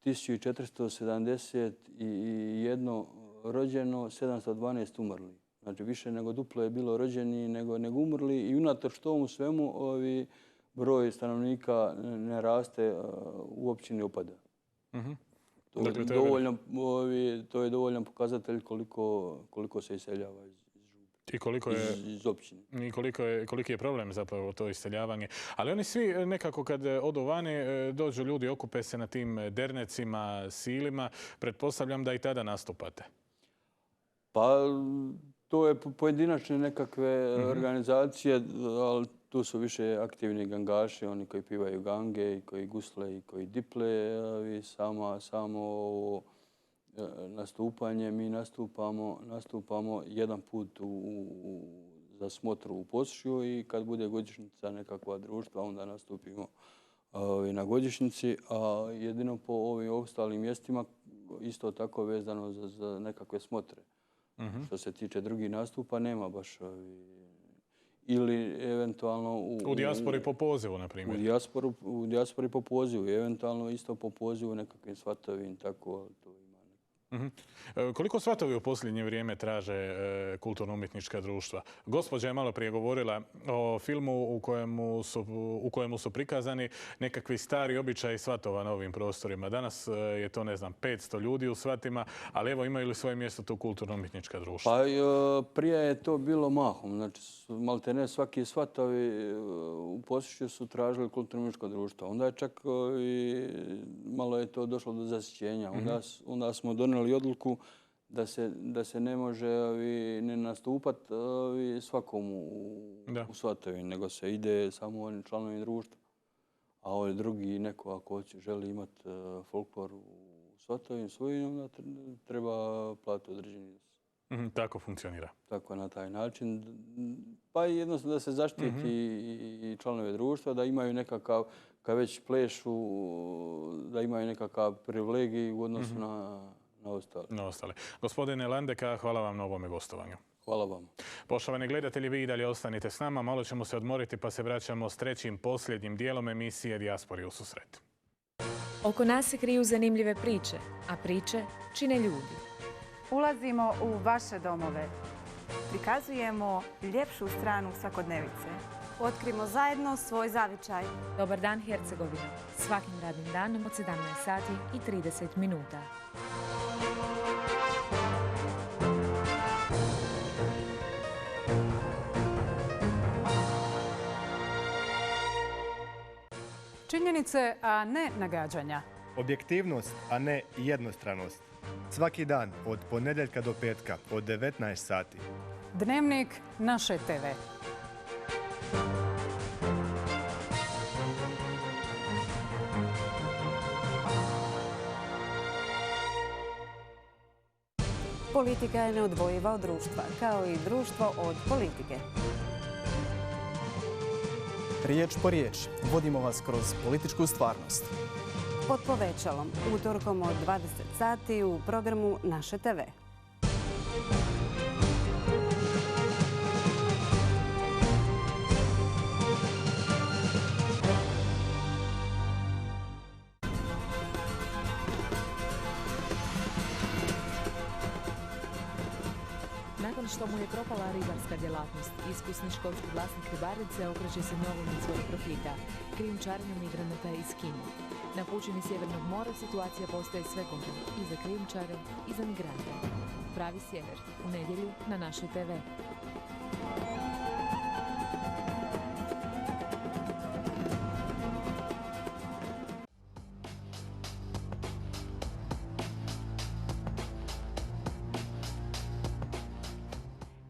Speaker 8: 1471 rođeno, 712 umrli. Znači više nego duplo je bilo rođeni nego umrli i unatoč tomu svemu broj stanovnika ne raste, uopće ne opada. To je dovoljan pokazatelj koliko se iseljava iz općine.
Speaker 1: I koliki je problem zapravo to iseljavanje. Ali oni svi nekako kad odu vani, dođu ljudi, okupe se na tim dernecima, silima. Pretpostavljam da i tada nastupate.
Speaker 8: Pa to je pojedinačne nekakve organizacije, ali tu su više aktivni gangaši, oni koji pivaju gange i koji gusle i koji diple. Samo ovo nastupanje, mi nastupamo jedan put za smotru u Posušju i kad bude godišnjica nekakva društva, onda nastupimo na godišnjici, a jedino po ovim ostalim mjestima isto tako vezano za nekakve smotre. Što se tiče drugih nastupa, nema baš ili eventualno
Speaker 1: u dijaspori po pozivu, na primjer.
Speaker 8: U dijaspori po pozivu, eventualno isto po pozivu nekakvim svatovim, tako to ima.
Speaker 1: Koliko svatovi u posljednje vrijeme traže kulturno-umjetnička društva? Gospođa je malo prije govorila o filmu u kojemu su prikazani nekakvi stari običaji svatova na ovim prostorima. Danas je to, ne znam, 500 ljudi u svatima, ali evo, imaju li svoje mjesto tu kulturno-umjetnička društva?
Speaker 8: Pa prije je to bilo mahom. Znači, maltene svaki svatovi u Posušju su tražili kulturno-umjetničko društvo. Onda je čak malo je to došlo do zasićenja. Onda smo donijeli odluku da se ne može ne nastupati svakomu u svatovi, nego se ide samo onim članovim društva. A ovaj drugi neko ako želi imati folklor u svatovim svojim, onda treba platiti određeni iznos.
Speaker 1: Tako funkcionira.
Speaker 8: Tako na taj način. Pa jednostavno da se zaštiti i članove društva, da imaju nekakav, kad već plešu, da imaju nekakav privilegij u odnosu na ostale.
Speaker 1: Gospodine Landeka, hvala vam na ovome gostovanju.
Speaker 8: Hvala vam.
Speaker 1: Poštovani gledatelji, vi i dalje ostanite s nama. Malo ćemo se odmoriti pa se vraćamo s trećim posljednjim dijelom emisije Dijaspori u susret.
Speaker 3: Oko nas se kriju zanimljive priče, a priče čine ljudi.
Speaker 4: Ulazimo u vaše domove. Prikazujemo ljepšu stranu svakodnevice.
Speaker 9: Otkrimo zajedno svoj zavičaj.
Speaker 3: Dobar dan, Hercegovina. Svakim radnim danom od 17 sati i 30 minuta.
Speaker 10: Činjenice, a ne nagađanja.
Speaker 11: Objektivnost, a ne jednostranost. Svaki dan od ponedjeljka do petka od 19 sati.
Speaker 10: Dnevnik naše TV.
Speaker 4: Politika je neodvojiva od društva, kao i društvo od politike.
Speaker 5: Riječ po riječ vodimo vas kroz političku stvarnost.
Speaker 4: Pod povećalom, utorkom od 20 sati u programu Naše TV.
Speaker 3: Nakon što mu je propala ribarska djelatnost, iskusni školski vlasnik ribarice okreće se novom izvoru profita, krijumčarenju migranata iz Kine. Na pučini Sjevernog mora situacija postaje sve gora i za krijumčare i za migrante. Pravi sjever, u nedjelju na Našoj TV.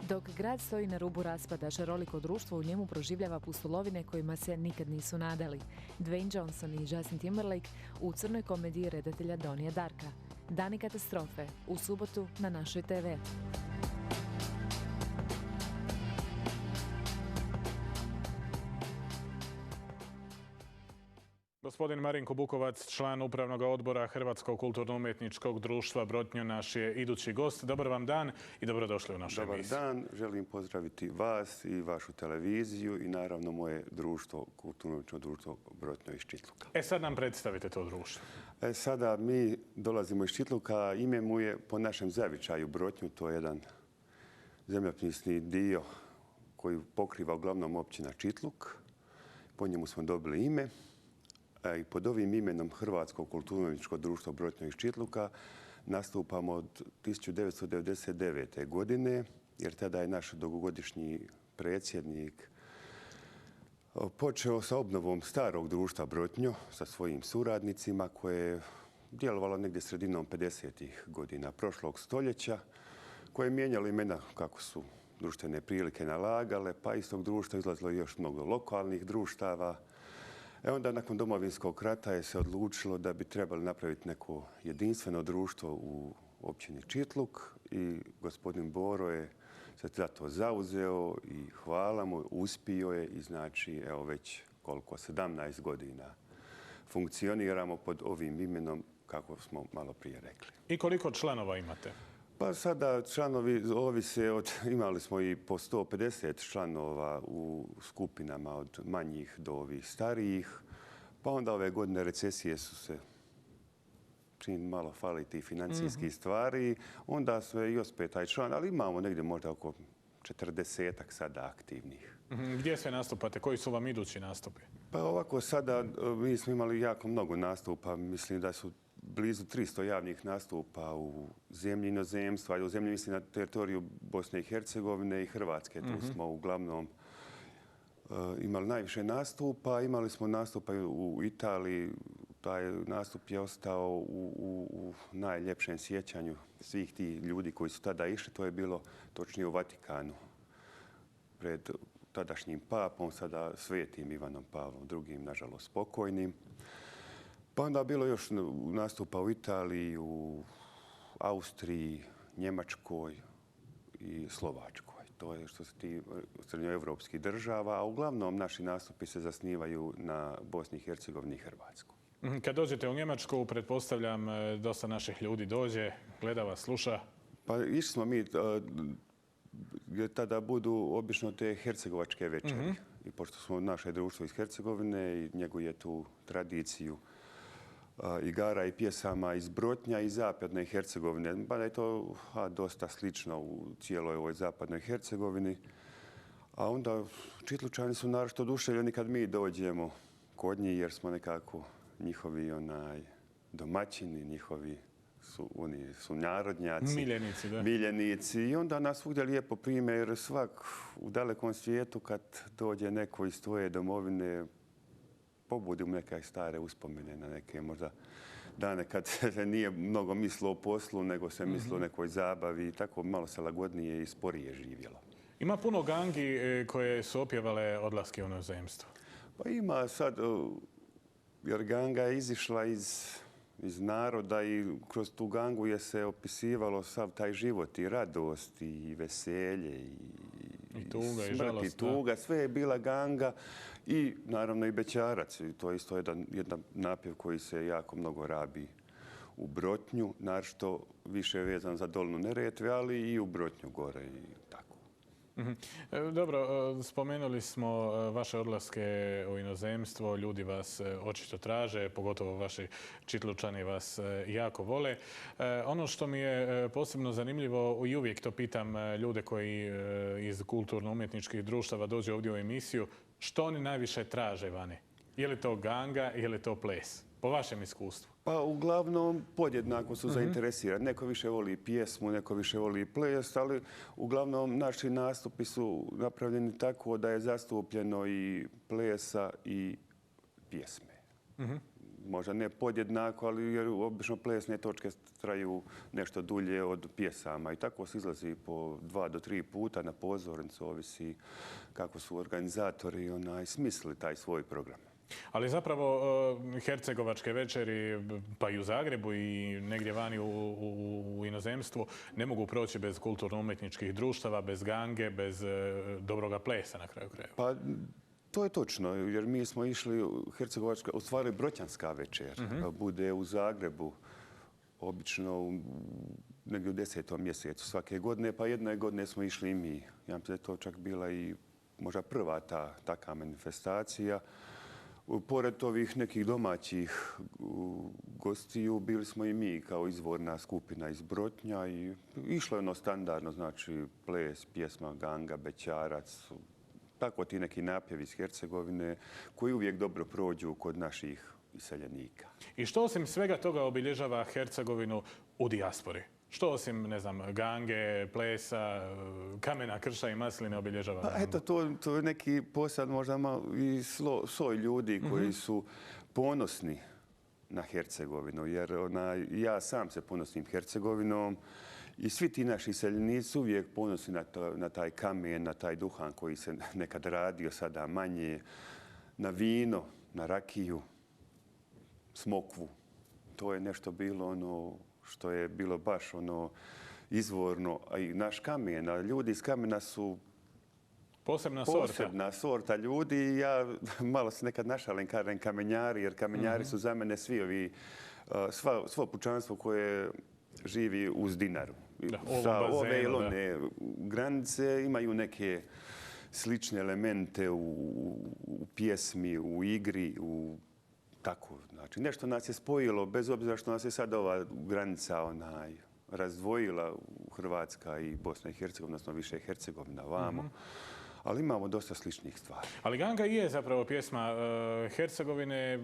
Speaker 3: Dok grad stoji na rubu raspada, šaroliko društvo u njemu proživljava pustolovine kojima se nikad nisu nadali. Dwayne Johnson i Justin Timberlake u crnoj komediji redatelja Donija Darka. Dani katastrofe, u subotu na Našoj TV.
Speaker 1: Gospodin Marinko Bukovac, član Upravnog odbora Hrvatskog kulturno-umjetničkog društva Brotnjo, naš je idući gost. Dobar vam dan i dobrodošli u našu emisiju.
Speaker 12: Dobar dan, želim pozdraviti vas i vašu televiziju i naravno moje društvo, kulturno-umjetničko društvo Brotnjo iz Čitluka.
Speaker 1: Sad nam predstavite to društvo.
Speaker 12: Sada mi dolazimo iz Čitluka, ime mu je po našem zavičaju Brotnju, to je jedan zemljopisni dio koji pokriva uglavnom općina Čitluk. Po njemu smo dobili ime. I pod ovim imenom Hrvatsko kulturno-umjetničko društvo Brotnjo iz Čitluka nastupamo od 1999. godine, jer tada je naš dugogodišnji predsjednik počeo sa obnovom starog društva Brotnjo sa svojim suradnicima koje je djelovalo negdje sredinom 50. godina prošlog stoljeća, koje je mijenjalo imena kako su društvene prilike nalagale, pa iz tog društva izlazilo još mnogo lokalnih društava. Onda nakon Domovinskog rata je se odlučilo da bi trebali napraviti neko jedinstveno društvo u općini Čitluk i gospodin Boro je se za to zauzeo i hvala mu, uspio je i znači evo već koliko, 17 godina funkcioniramo pod ovim imenom kako smo malo prije rekli.
Speaker 1: I koliko članova imate?
Speaker 12: Pa sada članovi ovise od, imali smo i po 150 članova u skupinama od manjih do ovih starijih. Pa onda ove godine recesije su se čini malo fali tih financijskih stvari. Onda sve i ospe taj član, ali imamo negdje možda oko 40-ak sada aktivnih.
Speaker 1: Gdje sve nastupate? Koji su vam idući nastupi?
Speaker 12: Pa ovako sada mi smo imali jako mnogo nastupa. Mislim da su blizu 300 javnih nastupa u zemlji inozemstva. U zemlji mislim na teritoriju Bosne i Hercegovine i Hrvatske. Tu smo uglavnom imali najviše nastupa. Imali smo nastupa u Italiji. Taj nastup je ostao u najljepšem sjećanju svih tih ljudi koji su tada išli. To je bilo točnije u Vatikanu pred tadašnjim papom, sada svetim Ivanom Pavlom II, nažalost pokojnim. Pa onda bilo još nastupa u Italiji, u Austriji, Njemačkoj i Slovačkoj. To je što se tiče srednjoevropskih država, a uglavnom naši nastupi se zasnivaju na Bosni i Hercegovini i Hrvatskoj.
Speaker 1: Kad dođete u Njemačku, pretpostavljam, dosta naših ljudi dođe, gleda vas, sluša.
Speaker 12: Pa išli smo mi, gdje tada budu obično te hercegovačke večeri. I pošto smo naše društvo iz Hercegovine i njeguje tu tradiciju igara i pjesama iz Brotnja i zapadne Hercegovine. Pa da je to dosta slično u cijeloj ovoj zapadnoj Hercegovini. A onda Čitlučani su naročito oduševljeni kad mi dođemo kod njih jer smo nekako njihovi domaćini, njihovi su narodnjaci.
Speaker 1: Miljenici, da.
Speaker 12: Miljenici. I onda nas svugdje lijepo prime jer svak u dalekom svijetu kad dođe neko iz tvoje domovine pobudi mu neke stare uspomene na neke možda dane kad se nije mnogo mislilo o poslu, nego se mislilo o nekoj zabavi i tako malo se lagodnije i sporije živjelo.
Speaker 1: Ima puno gangi koje su opjevale odlaske u inozemstvo.
Speaker 12: Pa ima sad, jer ganga je izišla iz naroda i kroz tu gangu je se opisivalo sav taj život i radost i veselje i
Speaker 1: tuga i
Speaker 12: smrt
Speaker 1: žalost.
Speaker 12: I tuga. Sve je bila ganga i naravno i bećarac. I to je isto jedan napjev koji se jako mnogo rabi u Brotnju, naročito više vezan za dolnu Neretve, ali i u Brotnju gore i tako.
Speaker 1: Dobro, spomenuli smo vaše odlaske u inozemstvo, ljudi vas očito traže, pogotovo vaši Čitlučani vas jako vole. Ono što mi je posebno zanimljivo i uvijek to pitam ljude koji iz kulturno-umjetničkih društava dođu ovdje u emisiju, što oni najviše traže vani? Je li to ganga, je li to ples? Po vašem iskustvu.
Speaker 12: Pa uglavnom podjednako su zainteresirani. Neko više voli pjesmu, neko više voli ples, ali uglavnom naši nastupi su napravljeni tako da je zastupljeno i plesa i pjesme. Možda ne podjednako, ali jer obično plesne točke traju nešto dulje od pjesama. I tako se izlazi po 2 do 3 puta na pozornicu, ovisi kako su organizatori smislili taj svoj program.
Speaker 1: Ali zapravo hercegovačke večeri, pa i u Zagrebu i negdje vani u inozemstvu, ne mogu proći bez kulturno-umjetničkih društava, bez gange, bez dobroga plesa na kraju krajeva.
Speaker 12: Pa To je točno, jer mi smo išli hercegovačka, u stvari broćanska večer. Bude u Zagrebu, obično negdje u 10. mjesecu svake godine, pa jedne godine smo išli i mi. Ja mislim da je to čak bila i možda prva taka manifestacija. Pored ovih nekih domaćih gostiju bili smo i mi kao izvorna skupina iz Brotnja i išlo je ono standardno, znači ples, pjesma, ganga, bećarac, tako ti neki napjevi iz Hercegovine koji uvijek dobro prođu kod naših iseljenika.
Speaker 1: I što osim svega toga obilježava Hercegovinu u dijaspori? Što osim, ne znam, gange, plesa, kamena, krša i masline obilježava?
Speaker 12: Pa eto, to je neki posad možda malo i sloj ljudi koji su ponosni na Hercegovinu. Jer ja sam se ponosim Hercegovinom i svi ti naši iseljenici uvijek ponosni na taj kamen, na taj duhan koji se nekad radio, sada manje, na vino, na rakiju, smokvu. To je nešto bilo ono što je bilo baš ono izvorno. A i naš kamen, a ljudi iz kamena su posebna sorta ljudi. Ja malo se nekad našalim, kažem kamenjari, jer kamenjari su za mene svi ovi, svo pučanstvo koje živi uz Dinaru. Sa ove ili one granice imaju neke slične elemente u pjesmi, u igri, tako. Znači, nešto nas je spojilo, bez obzira što nas je sad ova granica razdvojila u Hrvatska i Bosna i Hercegovina, odnosno više Hercegovina vamo. Ali imamo dosta sličnih stvari.
Speaker 1: Ali ganga je zapravo pjesma Hercegovine,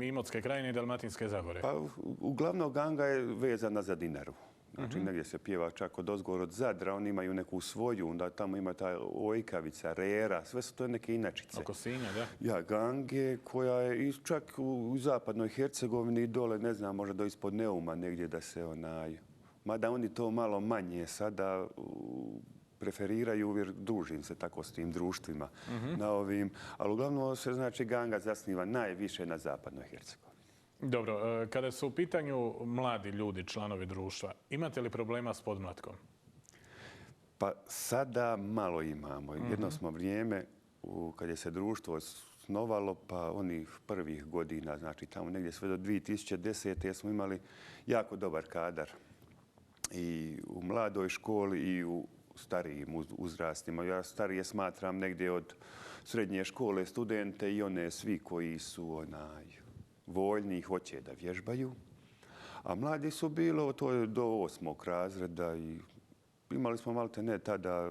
Speaker 1: Imotske krajine i Dalmatinske Zagore.
Speaker 12: Pa uglavnom ganga je vezana za Dinaru. Znači, negdje se pjeva čak od Zadra, oni imaju neku svoju, onda tamo ima ta ojkavica, rera, sve su to neke inačice.
Speaker 1: Oko Sinja, da?
Speaker 12: Ja, gange, koja je čak u zapadnoj Hercegovini dole, ne znam, možda do ispod Neuma negdje da se mada oni to malo manje sada preferiraju jer družim se tako s tim društvima na ovim. Ali uglavnom se znači ganga zasniva najviše na zapadnoj Hercegovini.
Speaker 1: Dobro, kada su u pitanju mladi ljudi, članovi društva, imate li problema s podmlatkom?
Speaker 12: Pa sada malo imamo. Jedno smo vrijeme kad je se društvo osnovalo, pa onih prvih godina, znači tamo negdje sve do 2010. smo imali jako dobar kadar i u mladoj školi i u starijim uzrastima. Ja starije smatram negdje od srednje škole studente i one svi koji su voljni i hoće da vježbaju. A mladi su bilo to do 8. razreda i imali smo malte ne tada,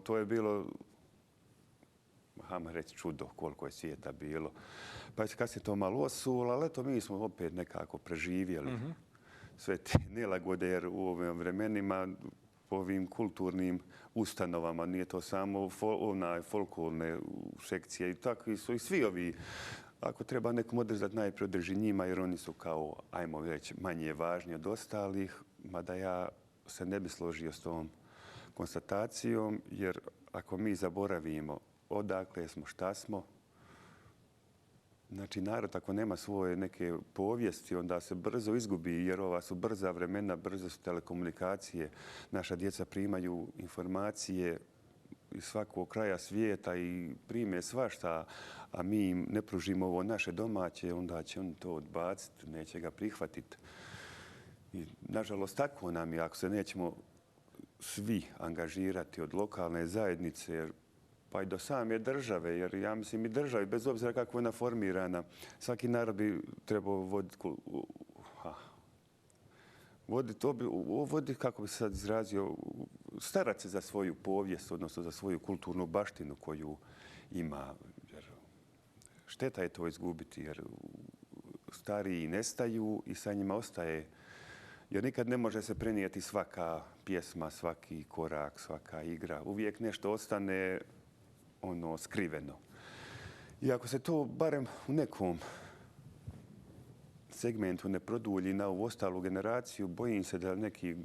Speaker 12: to je bilo, hajmo reći, čudo koliko je svijeta bilo. Pa kad se to malo osulo, ali eto mi smo opet nekako preživjeli sve te nelagode jer u ovim vremenima ovim kulturnim ustanovama, nije to samo folklorne sekcije i takvi su i svi ovi. Ako treba nekom održati, najprije održi njima jer oni su kao, ajmo reći, manje važni od ostalih, mada ja se ne bi složio s tom konstatacijom, jer ako mi zaboravimo odakle smo, šta smo, znači narod ako nema svoje neke povijesti, onda se brzo izgubi jer ova su brza vremena, brzo su telekomunikacije. Naša djeca primaju informacije iz svakog kraja svijeta i prime svašta, a mi im ne pružimo ovo naše domaće, onda će oni to odbaciti, neće ga prihvatiti. I, nažalost, tako nam je, ako se nećemo svi angažirati od lokalne zajednice, pa i do same države, jer ja mislim i državi, bez obzira kako je ona formirana, svaki narod bi trebao voditi, kako bi se sad izrazio, starati se za svoju povijest, odnosno za svoju kulturnu baštinu koju ima. Jer šteta je to izgubiti, jer stariji nestaju i sa njima ostaje. Jer nikad ne može se prenijeti svaka pjesma, svaki korak, svaka igra. Uvijek nešto ostane skriveno. I ako se to barem u nekom segmentu ne produlji na ovu ostalu generaciju, bojim se da neki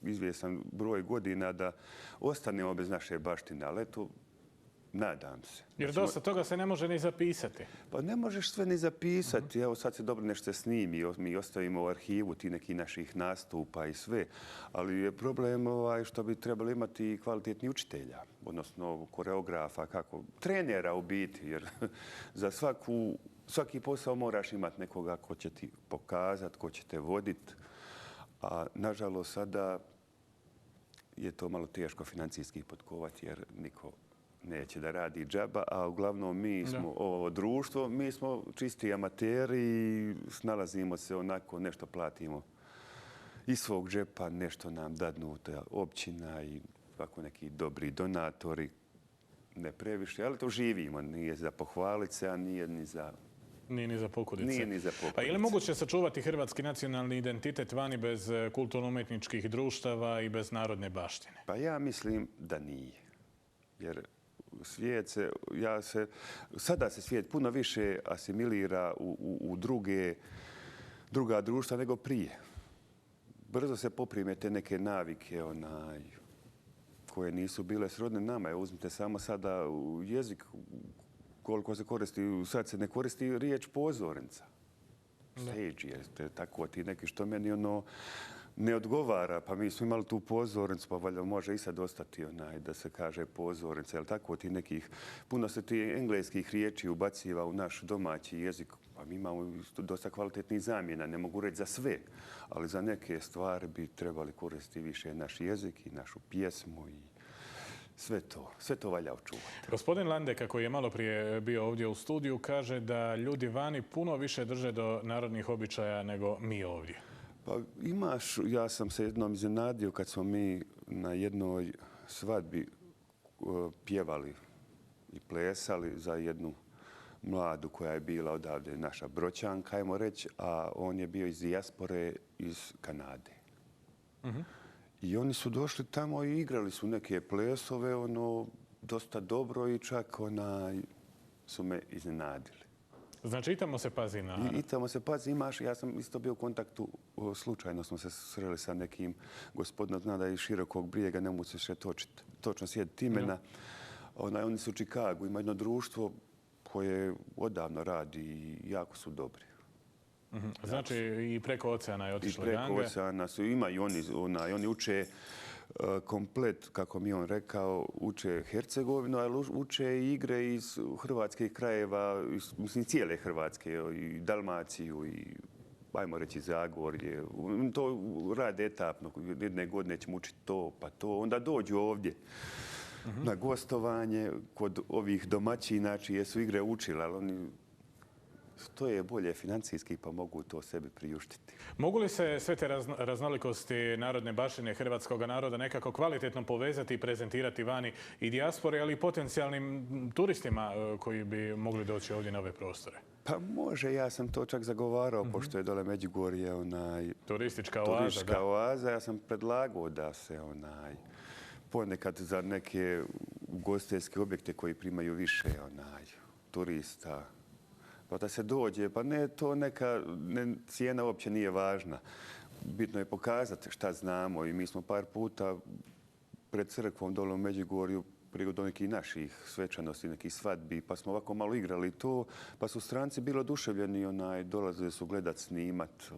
Speaker 12: izvjestan broj godina da ostanemo bez naše baštine. Ali eto, Nadam se.
Speaker 1: Jer dosta toga se ne može ni zapisati.
Speaker 12: Pa ne možeš sve ni zapisati. Evo sad se dobro nešto snimi. Mi ostavimo u arhivu ti neki naših nastupa i sve. Ali je problem što bi trebali imati kvalitetni učitelja. Odnosno koreografa, trenera u biti. Jer za svaki posao moraš imati nekoga ko će ti pokazati, ko će te voditi. A nažalost sada je to malo teško financijski potkovati jer niko neće da radi džaba, a uglavnom mi smo ovo društvo, mi smo čisti amateri i snalazimo se onako, nešto platimo iz svog džepa, nešto nam dadnu općina i ovako neki dobri donatori, ne previše, ali to živimo, nije za pohvaliti se, a nije ni za...
Speaker 1: Nije ni za pokudice.
Speaker 12: Nije ni za pokudice.
Speaker 1: Pa je li moguće sačuvati hrvatski nacionalni identitet vani bez kulturno-umjetničkih društava i bez narodne baštine?
Speaker 12: Pa ja mislim da nije. Jer sada se svijet puno više asimilira u druga društva nego prije. Brzo se poprime te neke navike koje nisu bile srodne nama. Uzmite samo sada jezik koliko se koristi, sad se ne koristi riječ pozornica. Stage je tako ti neki što meni ne odgovara, pa mi smo imali tu pozornicu, pa valjda može i sad ostati da se kaže pozornica, jel tako ti nekih, puno se ti engleskih riječi ubaciva u naš domaći jezik, pa mi imamo dosta kvalitetnih zamjena, ne mogu reći za sve, ali za neke stvari bi trebali koristiti više naš jezik i našu pjesmu i sve to valja očuvati.
Speaker 1: Gospodin Landeka, koji je malo prije bio ovdje u studiju, kaže da ljudi vani puno više drže do narodnih običaja nego mi ovdje.
Speaker 12: Pa ja sam se jednom iznenadio kad smo mi na jednoj svadbi pjevali i plesali za jednu mladu koja je bila odavde naša Broćanka, ajmo reći, a on je bio iz dijaspore iz Kanade. I oni su došli tamo i igrali su neke plesove, dosta dobro i čak su me iznenadili.
Speaker 1: Znači i tamo se pazi na...
Speaker 12: I tamo se pazi, ja sam isto bio u kontaktu, slučajno smo se sreli sa nekim gospodinom, zna da je iz Širokog Brijega, ne mogu se še točno sjetiti imena. Oni su u Čikagu, ima jedno društvo koje odavno radi i jako su dobri.
Speaker 1: Znači i preko oceana je otišla ganga?
Speaker 12: I preko oceana su, imaju oni uče komplet, kako mi on rekao, uče Hercegovinu, ali uče i igre iz hrvatskih krajeva, mislim cijele Hrvatske, i Dalmaciju, i ajmo reći Zagorje. To rade etapno, jedne godine ćemo učiti to, pa to, onda dođu ovdje na gostovanje kod ovih domaćina, čije su igre učili, ali oni stoje bolje financijski pa mogu to sebi priuštiti.
Speaker 1: Mogu li se sve te raznolikosti narodne baštine hrvatskog naroda nekako kvalitetno povezati i prezentirati vani i dijaspori, ali i potencijalnim turistima koji bi mogli doći ovdje na ove prostore?
Speaker 12: Pa može, ja sam to čak zagovarao, pošto je dole Međugorje
Speaker 1: turistička
Speaker 12: oaza. Ja sam predlagao da se ponekad za neke ugostiteljske objekte koji primaju više turista, pa da se dođe, pa ne to cijena uopće nije važna. Bitno je pokazati šta znamo i mi smo par puta pred crkvom dole u Međugorju prigodom nekih naših svečanosti, nekih svadbi, pa smo ovako malo igrali to, pa su stranci bili oduševljeni, dolazili su gledat, snimat,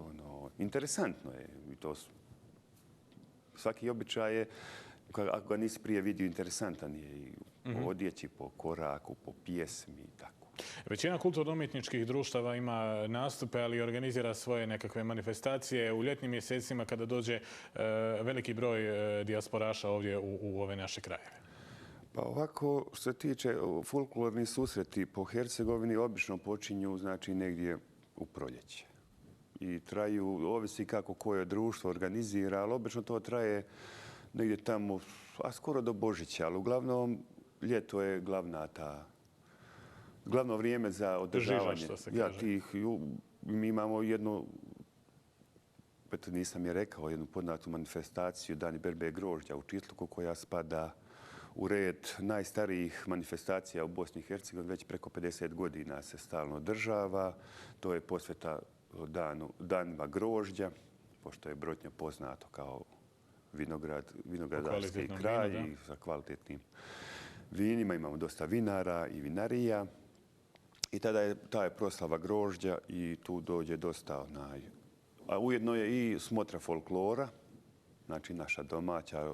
Speaker 12: interesantno je i to su. Svaki običaj je, ako ga nisi prije vidio, interesantan je i po odjeći, po koraku, po pjesmi i tako.
Speaker 1: Većina kulturno-umjetničkih društava ima nastupe, ali organizira svoje nekakve manifestacije u ljetnim mjesecima kada dođe veliki broj dijasporaša ovdje u ove naše krajeve.
Speaker 12: Pa ovako, što se tiče folklorni susreti po Hercegovini, obično počinju negdje u proljeće. I traju, ovisi kako koje društvo organizira, ali obično to traje negdje tamo, a skoro do Božića, ali uglavnom ljeto je glavno vrijeme za održavanje.
Speaker 1: Žiža, što se kaže.
Speaker 12: Mi imamo jednu, nisam je rekao, jednu poznatu manifestaciju Dani berbe grožđa u Čitluku koja spada u red najstarijih manifestacija u Bosni i Hercegovini. Već preko 50 godina se stalno održava. To je posveta danima grožđa, pošto je Brotnja poznato kao vinogradarski kraj i sa kvalitetnim vinima, imamo dosta vinara i vinarija. I tada je ta proslava grožđa i tu dođe dosta a ujedno je i smotra folklora, znači naša domaća,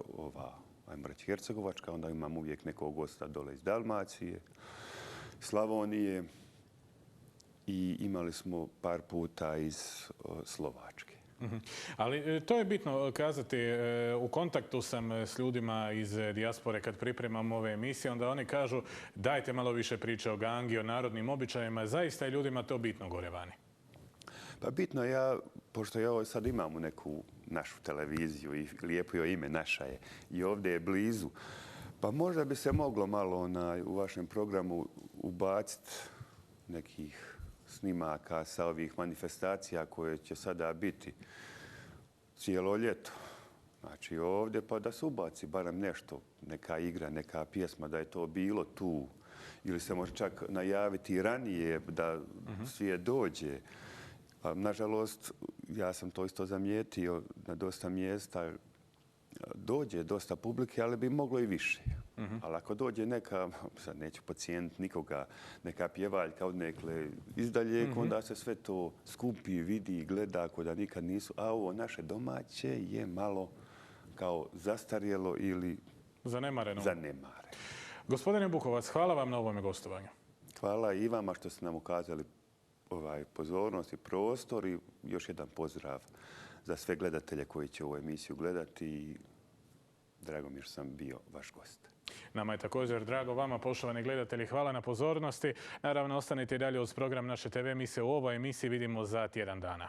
Speaker 12: ajmo reći hercegovačka, onda imamo uvijek nekog gosta dole iz Dalmacije, Slavonije i imali smo par puta iz Slovačke.
Speaker 1: Ali to je bitno kazati. U kontaktu sam s ljudima iz dijaspore kad pripremam ove emisije, onda oni kažu dajte malo više priče o gangi, o narodnim običajima. Zaista je ljudima to bitno gore vani.
Speaker 12: Pa bitno pošto ja sad imamo neku našu televiziju i lijepo joj ime naša je i ovdje je blizu, pa možda bi se moglo malo u vašem programu ubaciti nekih snimaka sa ovih manifestacija koje će sada biti cijelo ljeto. Znači ovdje pa da se ubaci barem nešto, neka igra, neka pjesma, da je to bilo tu. Ili se može čak najaviti ranije da svijet dođe. Nažalost, ja sam to isto zamijetio na dosta mjesta. Dođe dosta publike, ali bi moglo i više. Ali ako dođe neka, sad neću podcijeniti nikoga, neka pjevaljka odnekle izdalje, onda se sve to skupi, vidi, gleda ako da nikad nisu. A ovo naše domaće je malo kao zastarjelo ili
Speaker 1: zanemareno.
Speaker 12: Zanemare.
Speaker 1: Gospodine Bukovac, hvala vam na ovome gostovanju.
Speaker 12: Hvala i vama što ste nam ukazali pozornost i prostor i još jedan pozdrav za sve gledatelje koji će ovu emisiju gledati i drago mi je što sam bio vaš gost.
Speaker 1: Nama je također drago. Vama, poštovani gledatelji, hvala na pozornosti. Naravno, ostanite i dalje uz program naše TV emisije. U ovoj emisiji vidimo za tjedan dana.